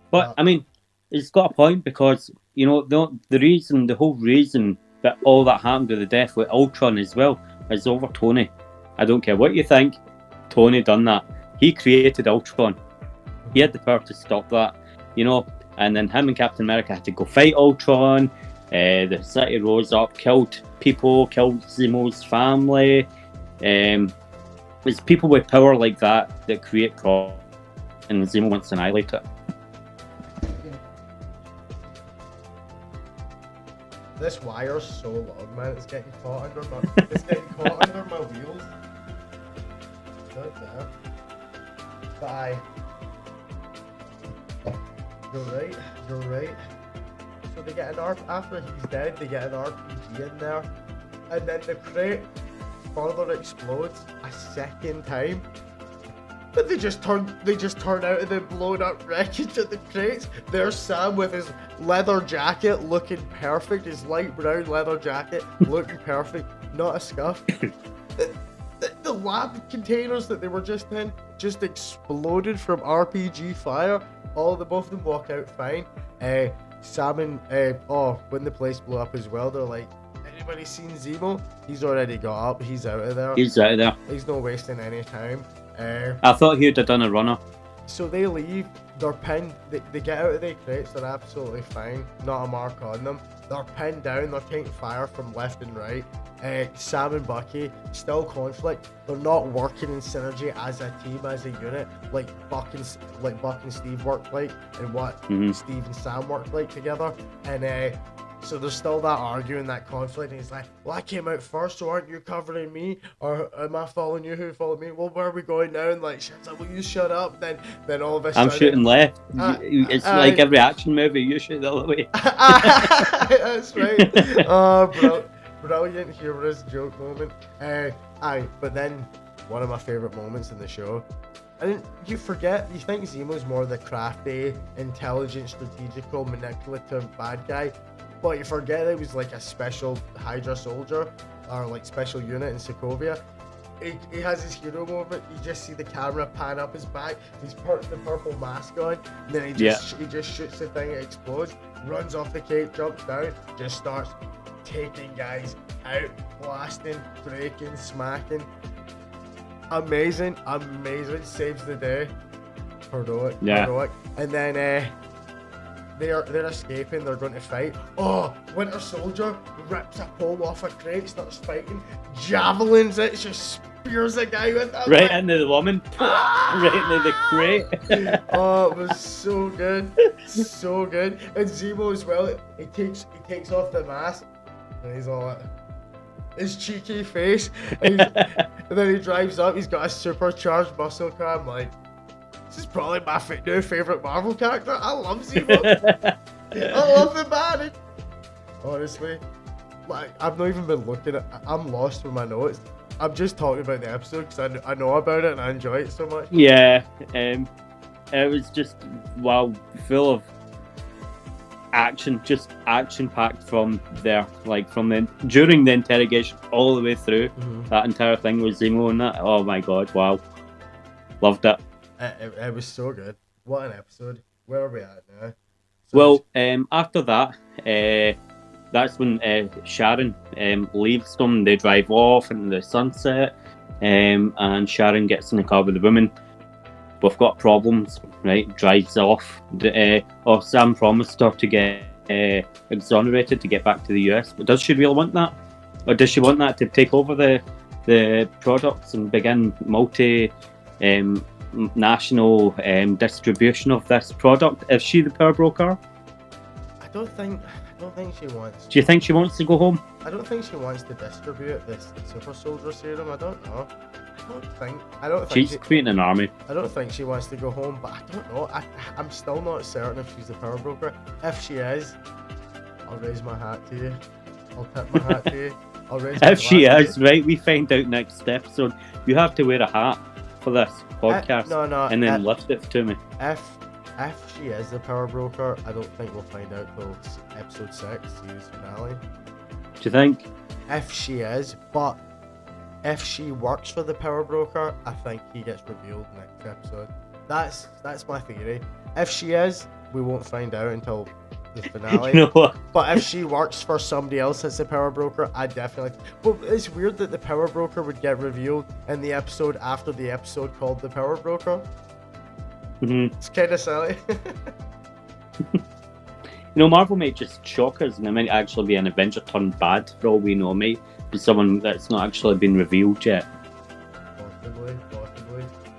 But I mean, he's got a point, because you know the whole reason that all that happened to the death with Ultron as well is over Tony. I don't care what you think, Tony done that. He created Ultron. He had the power to stop that, you know. And then him and Captain America had to go fight Ultron. The city rose up, killed people, killed Zemo's family. It's people with power like that create problems, and Zemo wants to annihilate it. This wire's so long, man. It's getting caught under my wheels. Right there. Bye. You're right. So they get after he's dead, they get an RPG in there, and then the crate further explodes a second time. But they just turn out of the blown up wreckage of the crates. There's Sam with his leather jacket looking perfect, his light brown leather jacket looking perfect, not a scuff. The lab containers that they were just in just exploded from RPG fire. Both of them walk out fine. Sam and when the place blew up as well, they're like, anybody seen Zemo? He's already got up. He's out of there. He's not wasting any time. I thought he would have done a runner. So they leave. They're pinned. They get out of their crates. They're absolutely fine. Not a mark on them. They're pinned down. They're taking fire from left and right. Sam and Bucky, still conflict. They're not working in synergy as a team, as a unit, like Buck and Steve worked like, and what Steve and Sam worked like together. And so there's still that arguing, that conflict. And he's like, well, I came out first, so aren't you covering me? Or am I following you? Who followed me? Well, where are we going now? And like, shit's like, will you shut up? Then all of a sudden, I'm shooting left. It's like every action movie, you shoot the other way. That's right. Oh, brilliant humorous joke moment. But then one of my favourite moments in the show. And you think Zemo's more the crafty, intelligent, strategical, manipulative bad guy, but you forget that he was like a special Hydra soldier, or like special unit in Sokovia. He has his hero moment. You just see the camera pan up his back. He's put the purple mask on, and then he just shoots the thing. It explodes. Runs off the cape, jumps down, just starts taking guys out, blasting, breaking, smacking. Amazing, saves the day. Heroic. And then they're escaping. They're going to fight. Oh, Winter Soldier rips a pole off a crate, starts fighting, javelins it, just spears a guy with it. Right into the woman. Right into the crate. Oh, it was so good, so good. And Zemo as well. He takes off the mask, and he's all like, his cheeky face, and then he drives up. He's got a supercharged muscle car. I'm like, this is probably my new favorite Marvel character. I love Zemo. I love the man. Honestly, like, I've not even been looking at. I'm lost with my notes. I'm just talking about the episode because I know about it and I enjoy it so much. Yeah, it was just full of action, just action packed from there, like during the interrogation all the way through. That entire thing with Zemo and that. Oh my god, wow, loved it. It was so good. What an episode. Where are we at now? Well, after that, that's when Sharon leaves them. They drive off in the sunset, and Sharon gets in the car with the woman. We've got problems, right? Drives off. Sam promised her to get exonerated to get back to the US. But does she really want that? Or does she want that to take over the products and begin national distribution of this product? Is she the power broker? I don't think she wants. Do you think she wants to go home? I don't think she wants to distribute this super soldier serum. I don't know. I don't think She's creating an army. I don't think she wants to go home, but I don't know. I'm still not certain if she's the power broker. If she is, I'll raise my hat to you. I'll tip my hat to you. I'll raise my If she glass to is, you. right, we find out next episode. You have to wear a hat for this podcast, no, and then lift it to me. If she is the power broker, I don't think we'll find out till episode 6, series finale. Do you think? If she is, but if she works for the power broker, I think he gets revealed next episode. That's my theory. If she is, we won't find out until the finale. You know what? But if she works for somebody else that's a power broker, I definitely. But it's weird that the power broker would get revealed in the episode after the episode called The Power Broker. Mm-hmm. It's kind of silly. Marvel might just shock us, and it might actually be an Avenger turned bad for all we know. It might be someone that's not actually been revealed yet. Possibly.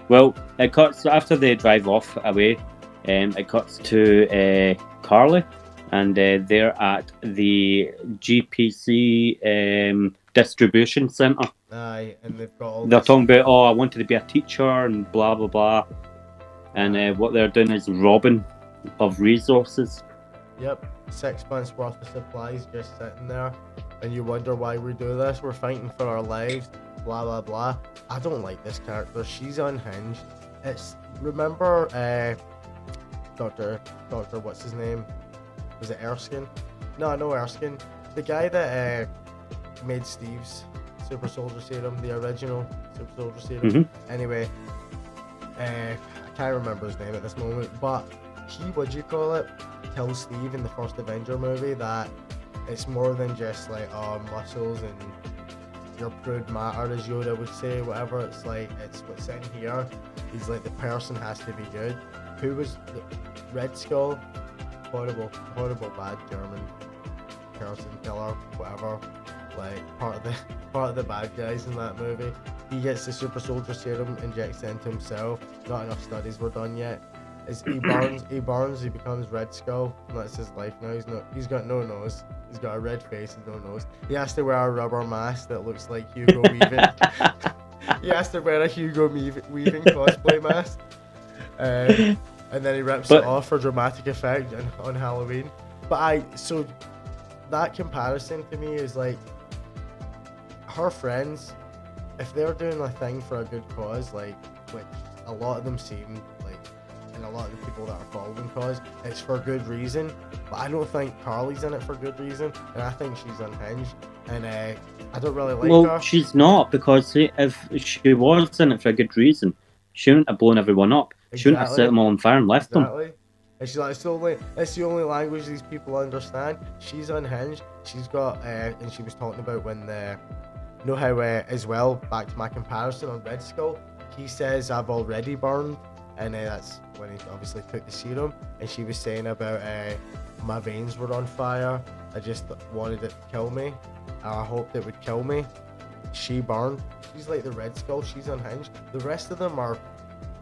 Well, it cuts after they drive off away. It cuts to Carly, and they're at the GPC distribution center. Aye, and they've got all. They're this- talking about, I wanted to be a teacher and blah blah blah, and what they're doing is robbing of resources. Yep, 6 months worth of supplies just sitting there, and you wonder why we do this. We're fighting for our lives, blah blah blah. I don't like this character. She's unhinged. Remember Doctor what's his name? Was it Erskine? No Erskine. The guy that made Steve's super soldier serum, the original super soldier serum. Mm-hmm. Anyway, I can't remember his name at this moment, but he, tells Steve in the first Avenger movie that it's more than just like muscles and your prude matter, as Yoda would say, whatever. It's like, it's what's in here. He's like, the person has to be good. Who was the Red Skull? Horrible bad German person, killer, whatever. Like part of the bad guys in that movie. He gets the super soldier serum, injects it into himself. Not enough studies were done yet. He burns, he becomes Red Skull, and that's his life now. He's got no nose. He's got a red face and no nose. He has to wear a rubber mask that looks like Hugo Weaving. He has to wear a Hugo Weaving cosplay mask. And then he rips it off for dramatic effect on Halloween. So that comparison to me is like, her friends, if they're doing a thing for a good cause, like, which a lot of them seem like, and a lot of the people that are following cause, it's for good reason. But I don't think Carly's in it for good reason, and I think she's unhinged, and I don't really like her. Well, she's not, because if she was in it for a good reason, she wouldn't have blown everyone up. She wouldn't have set them all on fire and left them. And she's like, it's the only language these people understand. She's unhinged. She's got, and she was talking about when how as well, back to my comparison on Red Skull, he says, I've already burned, and that's when he obviously took the serum, and she was saying about my veins were on fire, I just wanted it to kill me, and I hoped it would kill me. She burned. She's like the Red Skull, she's unhinged. The rest of them are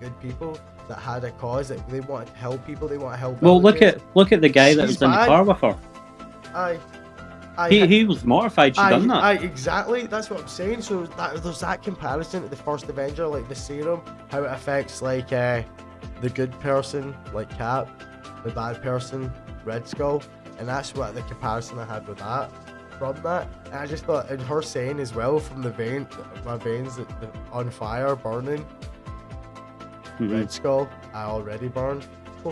good people that had a cause, that they want to help people, they want to help. Well, look at the guy that was She's in the bad. car with her. He was mortified she'd done that. Exactly, that's what I'm saying. So there's that comparison to the first Avenger, like the serum, how it affects like the good person, like Cap, the bad person, Red Skull, and that's what the comparison I had with that. from that. And I just thought, and her saying as well, from my veins on fire, burning. Red Skull, I already burned.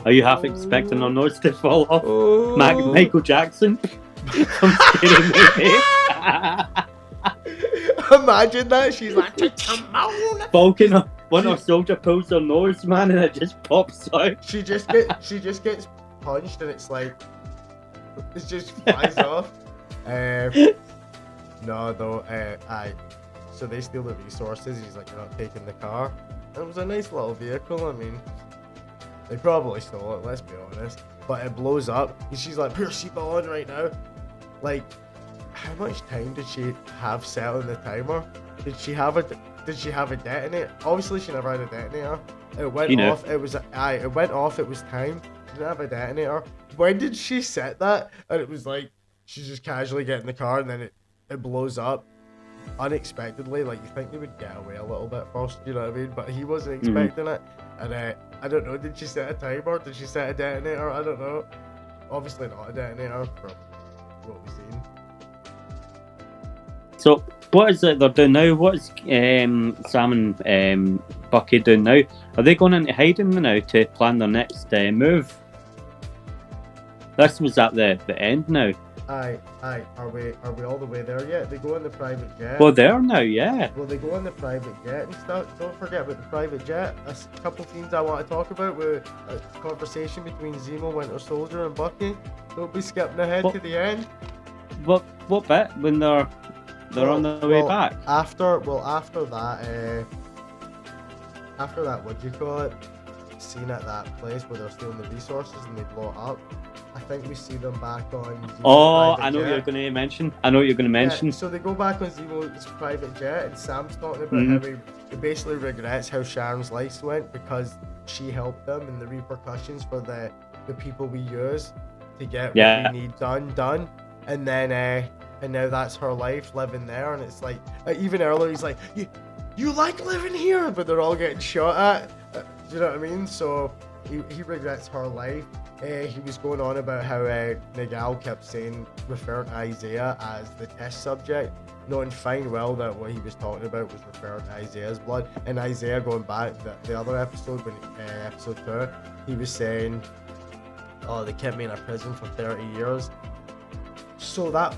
Are you half expecting her nose to fall off? Michael Jackson from Scary Movie. Imagine that. She's like, come on. Falcon, Winter Soldier pulls her nose, man, and it just pops out. She just gets punched, and it's like, it just flies off. No, though. So they steal the resources. He's like, you're not taking the car. And it was a nice little vehicle. I mean, they probably stole it. Let's be honest. But it blows up. And she's like, put your seatbelt on right now. Like, how much time did she have set on the timer? Did she have a detonator? Obviously, she never had a detonator. It went off. It went off. It was time. She didn't have a detonator. When did she set that? And it was like, she's just casually getting in the car, and then it blows up unexpectedly. Like, you think they would get away a little bit first, you know what I mean? But he wasn't expecting it. And I don't know, did she set a timer? Did she set a detonator? I don't know. Obviously not a detonator from what we've seen. So, what is it they're doing now? What is Sam and Bucky doing now? Are they going into hiding now to plan their next move? This was at the end now. Aye. Are we all the way there yet? They go in the private jet. Well, there now, yeah. Well, they go in the private jet and stuff. Don't forget about the private jet. A couple scenes I want to talk about with a conversation between Zemo, Winter Soldier, and Bucky. Don't be skipping ahead to the end. What bit? When they're on their way back? After that, what do you call it? Scene at that place where they're stealing the resources and they blow it up. I think we see them back on Zemo's I know what you're going to mention. Yeah, so they go back on Zemo's private jet, and Sam's talking about how he basically regrets how Sharon's life went because she helped them, and the repercussions for the people we use to get what we need done. And then and now that's her life living there, and it's like even earlier he's like, you like living here, but they're all getting shot at. Do you know what I mean? So he regrets her life. He was going on about how Nagel kept referring to Isaiah as the test subject, knowing fine well that what he was talking about was referring to Isaiah's blood. And Isaiah, going back the other episode, episode 2, he was saying, oh, they kept me in a prison for 30 years. So that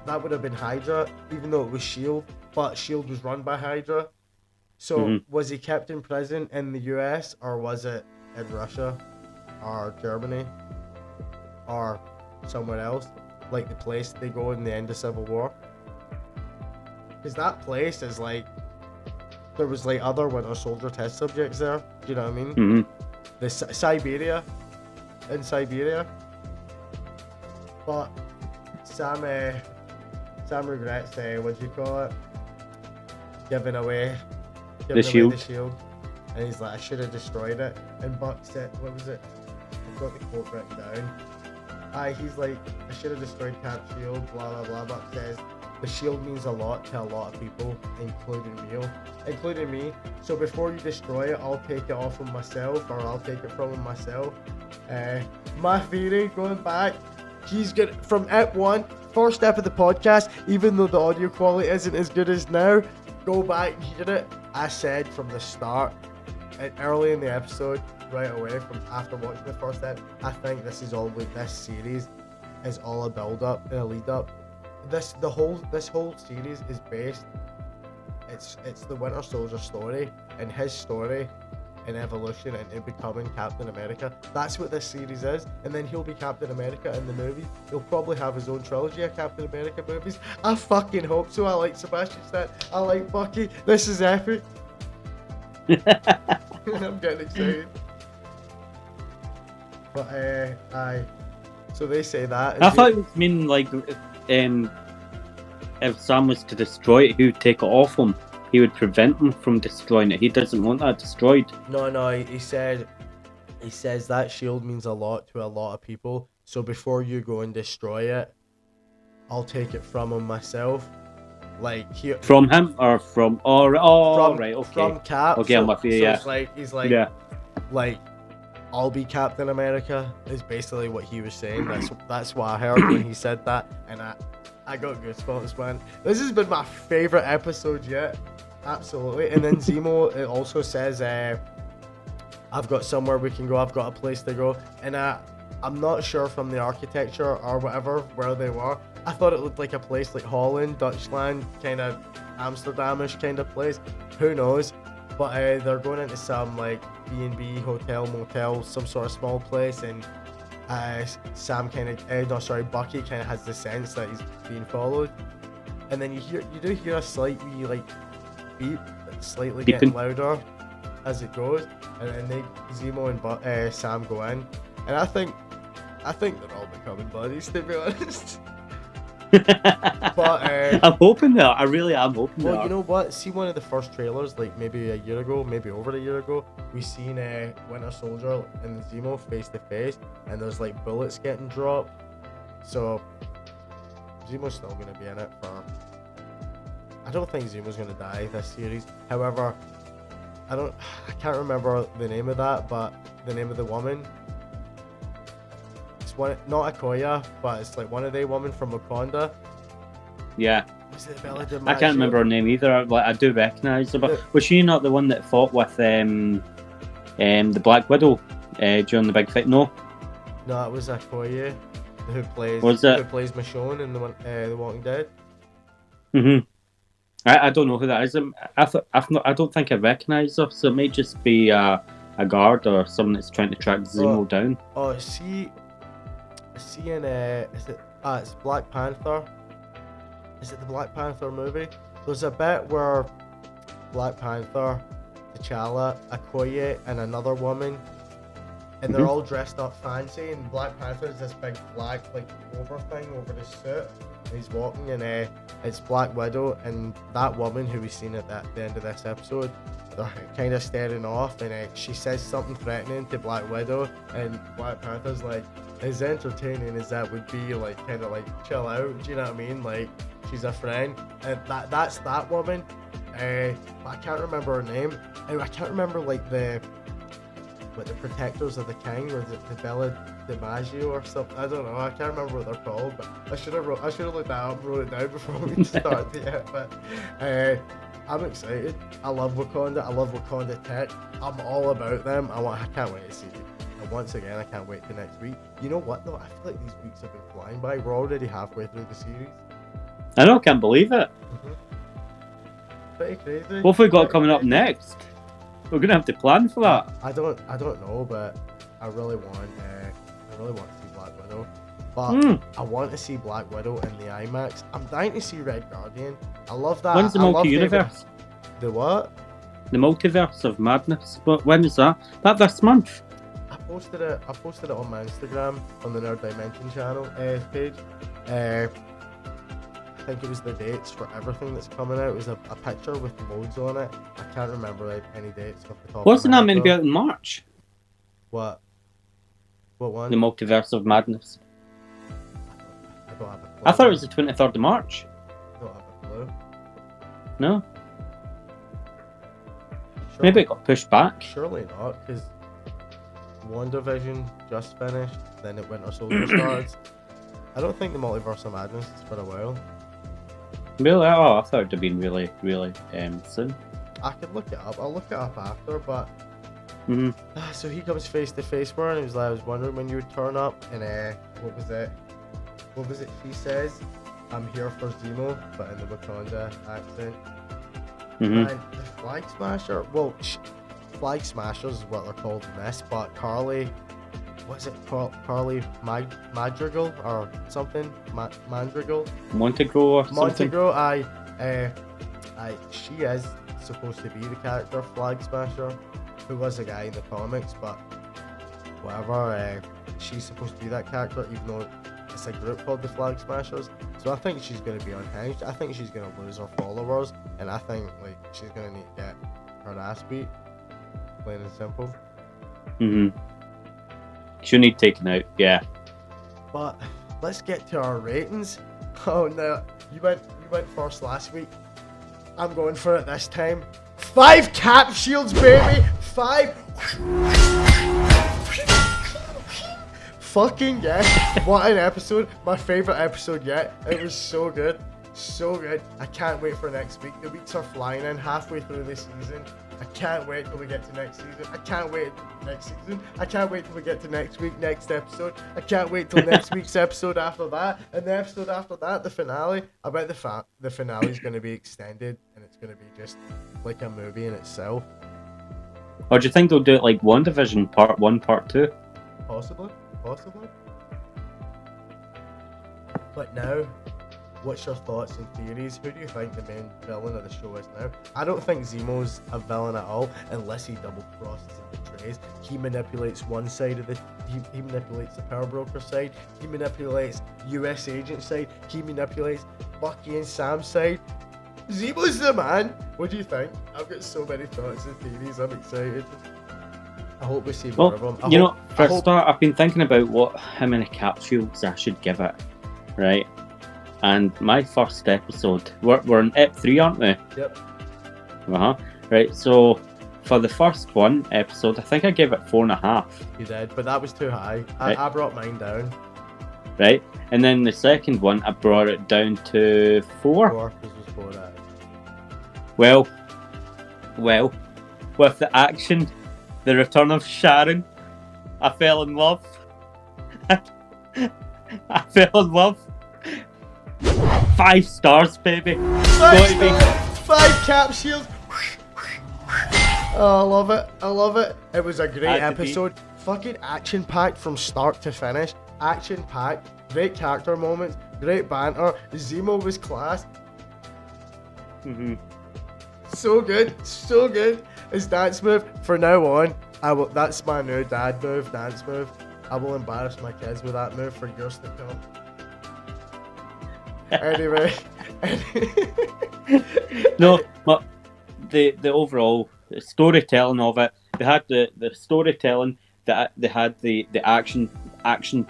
would have been Hydra, even though it was S.H.I.E.L.D., but S.H.I.E.L.D. was run by Hydra. So was he kept in prison in the US, or was it in Russia, or Germany, or somewhere else, like the place they go in the end of Civil War? Because that place is like, there was like other Winter Soldier test subjects there. Do you know what I mean? The Siberia. But Sam regrets what do you call it? Giving away the shield. And he's like, I should have destroyed it. And Buck said, what was it? I've got the quote written down. He's like, I should have destroyed Cap Shield, blah blah blah. Buck says, the shield means a lot to a lot of people, including me. So before you destroy it, I'll take it off of myself, or I'll take it from myself. My theory, going back, he's good from Ep 1, first step of the podcast, even though the audio quality isn't as good as now, go back and hear it. I said from the start, and early in the episode, right away from after watching the first ep, I think this series is all a build up and a lead up. This whole series is based. It's the Winter Soldier story and his story and evolution and in becoming Captain America. That's what this series is. And then he'll be Captain America in the movies. He'll probably have his own trilogy of Captain America movies. I fucking hope so. I like Sebastian Stan. I like Bucky. This is epic. I'm getting excited. But so they say that. I thought it was mean like if Sam was to destroy it, he would take it off him. He would prevent him from destroying it. He doesn't want that destroyed. No, he says that shield means a lot to a lot of people. So before you go and destroy it, I'll take it from him myself. Like from him or from right, okay. From Cap. Okay, I'm with you. Yeah. He's like, like, I'll be Captain America is basically what he was saying. That's what I heard when he said that, and I I got goosebumps, man. This has been my favorite episode yet. Absolutely. And then Zemo, it also says, I've got somewhere we can go. I've got a place to go. And I'm not sure from the architecture or whatever where they were. I thought it looked like a place like Holland, Dutchland, kind of Amsterdamish kind of place. Who knows? But they're going into some like B&B, hotel, motel, some sort of small place, and Sam Bucky kind of has the sense that he's being followed. And then you do hear a slight wee like beep, that's slightly getting louder as it goes, and then Zemo and Sam go in, and I think they're all becoming buddies, to be honest. But I'm hoping that. I really am hoping that. Well, you know what? See, one of the first trailers, like maybe a year ago, maybe over a year ago, we seen Winter Soldier and Zemo face to face, and there's like bullets getting dropped. So Zemo's still gonna be in it for. I don't think Zemo's gonna die this series. However, I can't remember the name of that, but the name of the woman. It's one, not Okoye, but it's like one of the women from Wakanda. Yeah. Was it Bella DiMaggio? I can't remember her name either. Like, I do recognise her, but was she not the one that fought with the Black Widow during the big fight? No. No, it was Okoye who plays Michonne in the Walking Dead. Mhm. I don't know who that is. I don't think I recognise her, so it may just be a guard or someone that's trying to track Zemo down. Oh, it's Black Panther. Is it the Black Panther movie? There's a bit where Black Panther, T'Challa, Okoye, and another woman, and they're all dressed up fancy, and Black Panther's this big black like over thing over his suit, and he's walking, and it's Black Widow and that woman who we've seen at the end of this episode. They're kind of staring off, and she says something threatening to Black Widow, and Black Panther's like, as entertaining as that would be, like kind of like chill out, do you know what I mean? Like, she's a friend, and that's that woman. But I can't remember her name, and I can't remember like the Protectors of the King, or the Bella DiMaggio or something. I don't know. I can't remember what they're called, but I should have looked that up and wrote it down before we start yet. But I'm excited. I love Wakanda. I love Wakanda tech. I'm all about them. I can't wait to see it. And once again, I can't wait till next week. You know what though? I feel like these weeks have been flying by. We're already halfway through the series. I know, I can't believe it. Pretty crazy. What have we got coming up next? We're gonna have to plan for that. I don't know, but I really want to see Black Widow. But I want to see Black Widow in the IMAX. I'm dying to see Red Guardian. I love that. When's the multi-universe? The what? The Multiverse of Madness. But when is that? That this month. I posted it on my Instagram on the Nerd Dimension channel page. I think it was the dates for everything that's coming out. It was a picture with loads on it. I can't remember like any dates off the top. Wasn't that meant to be out in March? What one? The Multiverse of Madness. I don't have a clue. I thought it was the 23rd of March. I don't have a clue. No? Surely, Maybe it got pushed back. Surely not, because WandaVision just finished, then it Winter Soldier starts. I don't think the Multiverse of Madness is for a while. Really? Oh, I thought it would have been really, really soon. I could look it up. I'll look it up after, but... Mm-hmm. So he comes face to face with her, and he was like, I was wondering when you would turn up, and what was it? She says, I'm here for Zemo, but in the Wakanda accent. Mm-hmm. And the Flag Smasher, Flag Smashers is what they're called in this, but Carly... What's it called? Carly Madrigal or something? Mandrigal? Montegro or something? Montegro, she is supposed to be the character Flag Smasher, who was a guy in the comics, but whatever, she's supposed to be that character, even though it's a group called the Flag Smashers. So I think she's going to be unhinged. I think she's going to lose her followers, and I think like she's going to need to get her ass beat, plain and simple. Mm-hmm. She'll need taken out, yeah. But let's get to our ratings. Oh no, you went first last week. I'm going for it this time. 5 cap shields, baby. 5 fucking yes. What an episode. My favourite episode yet. It was so good. So good. I can't wait for next week. The weeks are flying in halfway through this season. I can't wait till we get to next season. I can't wait next season. I can't wait till we get to next week, next episode. I can't wait till next week's episode after that. And the episode after that, the finale. I bet the finale is going to be extended and it's going to be just like a movie in itself. Or do you think they'll do it like WandaVision Part 1, Part 2? Possibly. But now, what's your thoughts and theories? Who do you think the main villain of the show is now? I don't think Zemo's a villain at all, unless he double crosses and betrays. He manipulates one side of he manipulates the power broker side. He manipulates US agent side. He manipulates Bucky and Sam's side. Zemo's the man. What do you think? I've got so many thoughts and theories. I'm excited. I hope we see more of them. For a start, I've been thinking about how many capsules I should give it, right? And my first episode, we're in Ep 3, aren't we? Yep. Right, so for the first episode, I think I gave it 4.5. You did, but that was too high. Right. I brought mine down. Right, and then the second one, I brought it down to 4. 4, this was 4 out. Well, with the action, the return of Sharon, I fell in love. I fell in love. 5 stars, baby. 5 capsules. Oh, I love it. It was a great episode. Fucking action packed from start to finish. Action packed. Great character moments. Great banter. Zemo was class. Mm-hmm. So good. His dance move. From now on, that's my new dad move. Dance move. I will embarrass my kids with that move for years to come. Anyway. No, but the overall storytelling of it, they had the storytelling, that they had the action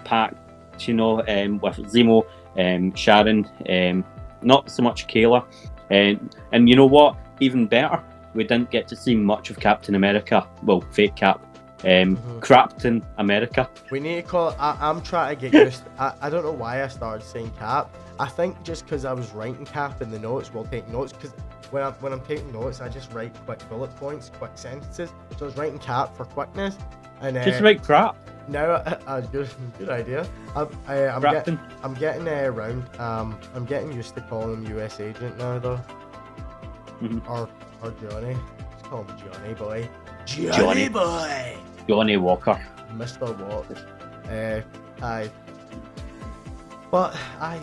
packed, with Zemo, Sharon, not so much Kayla, and you know what? Even better, we didn't get to see much of Captain America. Well, fake Cap. Crapton America. We need to call it, I'm trying to get used I don't know why I started saying Cap. I think just because I was writing Cap in the notes, we'll take notes, because when I'm taking notes, I just write quick bullet points, quick sentences. So I was writing Cap for quickness. And just write crap. Now, good idea. I'm getting around. I'm getting used to calling him US agent now, though. Mm-hmm. Or Johnny. Just call him Johnny boy. Johnny boy. Johnny Walker. Mr. Walker. But I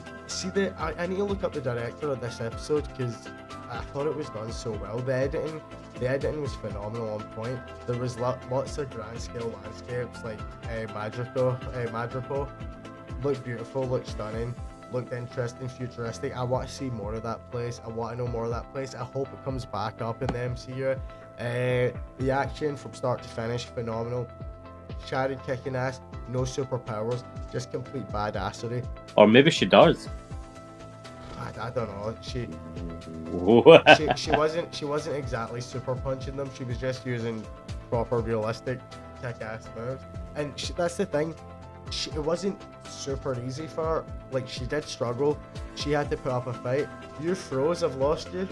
need to look up the director of this episode, because I thought it was done so well. The editing was phenomenal, on point. There was lots of grand scale landscapes, like Madripoor. Looked beautiful, looked stunning, looked interesting, futuristic. I want to see more of that place. I want to know more of that place. I hope it comes back up in the MCU. The action from start to finish, phenomenal. Sharon kicking ass, no superpowers, just complete badassery. Or maybe she does. I don't know. She wasn't exactly super punching them. She was just using proper realistic kick-ass moves. And that's the thing. It wasn't super easy for her. Like, she did struggle. She had to put up a fight. You froze. I've lost you.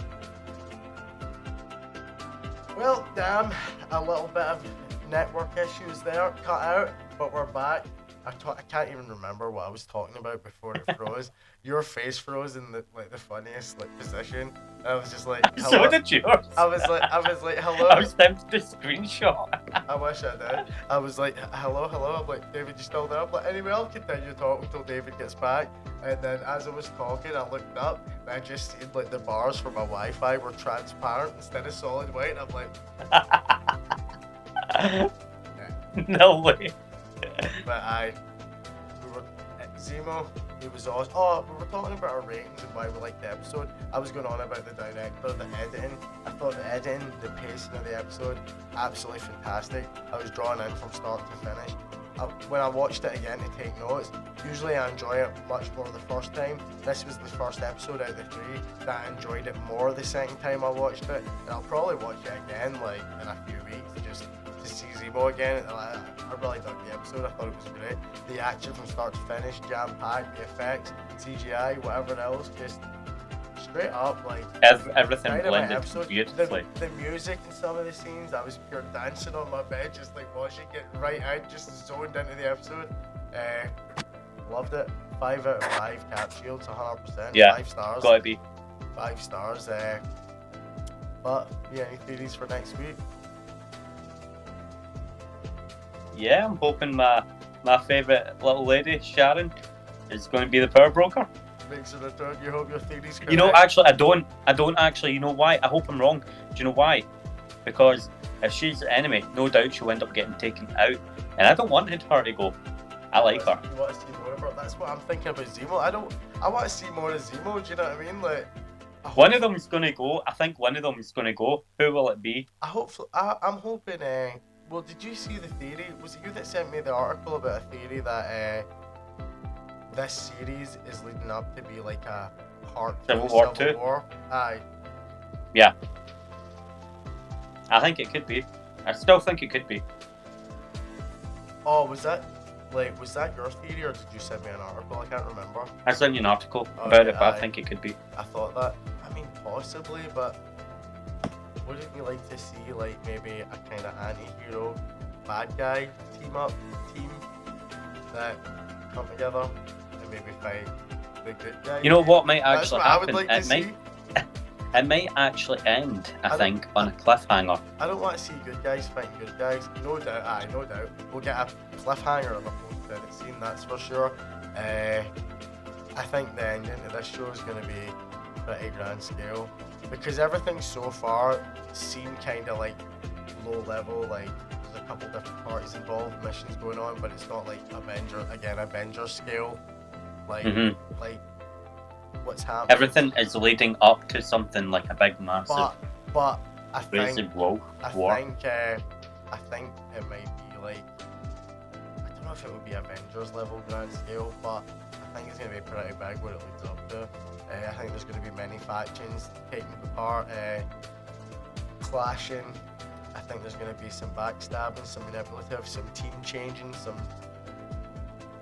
Well, damn. A little bit of network issues there. Cut out. But we're back. I can't even remember what I was talking about before it froze. Your face froze in the funniest position. I was just like, hello. So did yours. I was like, hello. I was tempted to screenshot. I wish I did. I was like, hello. I'm like, David, you still there? I'm like, anyway, I'll continue talking until David gets back. And then as I was talking, I looked up and I just seen the bars for my Wi-Fi were transparent instead of solid white. And I'm like, no way. But Zemo, he was awesome. Oh, we were talking about our ratings and why we liked the episode. I was going on about the director, the editing. I thought the editing, the pacing of the episode, absolutely fantastic. I was drawn in from start to finish. When I watched it again to take notes, usually I enjoy it much more the first time. This was the first episode out of the 3 that I enjoyed it more the second time I watched it. And I'll probably watch it again in a few weeks just to see Zemo again. I really dug the episode. I thought it was great. The action from start to finish, jam-packed, the effects, CGI, whatever else, just straight up, like... Everything Dynamite blended episode. beautifully. The music in some of the scenes, I was pure dancing on my bed, just like watching it right out, just zoned into the episode. Loved it. 5 out of 5 cap shields, 100%. Yeah, 5 stars. gotta be. 5 stars. But yeah, any theories for next week? Yeah, I'm hoping my favourite little lady, Sharon, is going to be the power broker. Makes it a turn. You hope your theories correct. You know, actually, I don't actually. You know why? I hope I'm wrong. Do you know why? Because if she's the enemy, no doubt she'll end up getting taken out, and I don't want her to go. I like her. You want to see more of her? That's what I'm thinking about Zemo. I want to see more of Zemo. Do you know what I mean? Like, One of them is going to go. I think one of them is going to go. Who will it be? I'm hoping. Well, did you see the theory? Was it you that sent me the article about a theory that this series is leading up to be like a part Civil 2 War Civil 2? War? Aye. Yeah. I think it could be. I still think it could be. Oh, was that your theory, or did you send me an article? I can't remember. I sent you an article about it, but aye. I think it could be. I thought that. I mean, possibly, but wouldn't you like to see like maybe a kind of anti-hero bad guy team that come together and maybe fight the good guy? You know what might That's actually what happen? I would like to see. It might actually end, I I think, on a cliffhanger. I don't want to see good guys fighting good guys. No doubt, no doubt. We'll get a cliffhanger of a post-credit scene, that's for sure. I think the ending of this show is going to be pretty grand scale, because everything so far seemed kind of like low level, like there's a couple different parties involved, missions going on, but it's not like Avenger scale, like like what's happening. Everything is leading up to something like a big, massive, but I crazy think war. I think it might be like, I don't know if it would be Avengers level grand scale, but I think it's going to be pretty big what it leads up to. I think there's going to be many factions taking part, clashing. I think there's going to be some backstabbing, some manipulative, some team changing, some...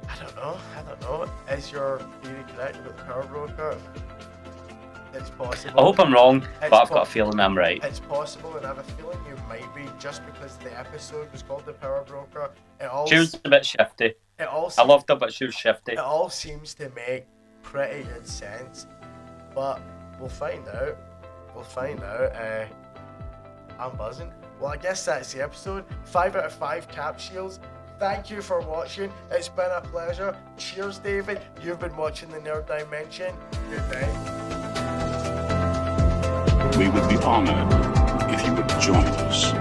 I don't know. Is your theory correct about the Power Broker? It's possible. I hope I'm wrong, but I've got a feeling I'm right. It's possible, and I have a feeling you might be, just because the episode was called The Power Broker. She was a bit shifty. I loved her, but she was shifty. It all seems to make pretty good sense, but we'll find out. I'm buzzing. Well, I guess that's the episode. 5 out of 5 cap shields. Thank you for watching. It's been a pleasure. Cheers, David. You've been watching The Nerd Dimension. Good night. We would be honored if you would join us.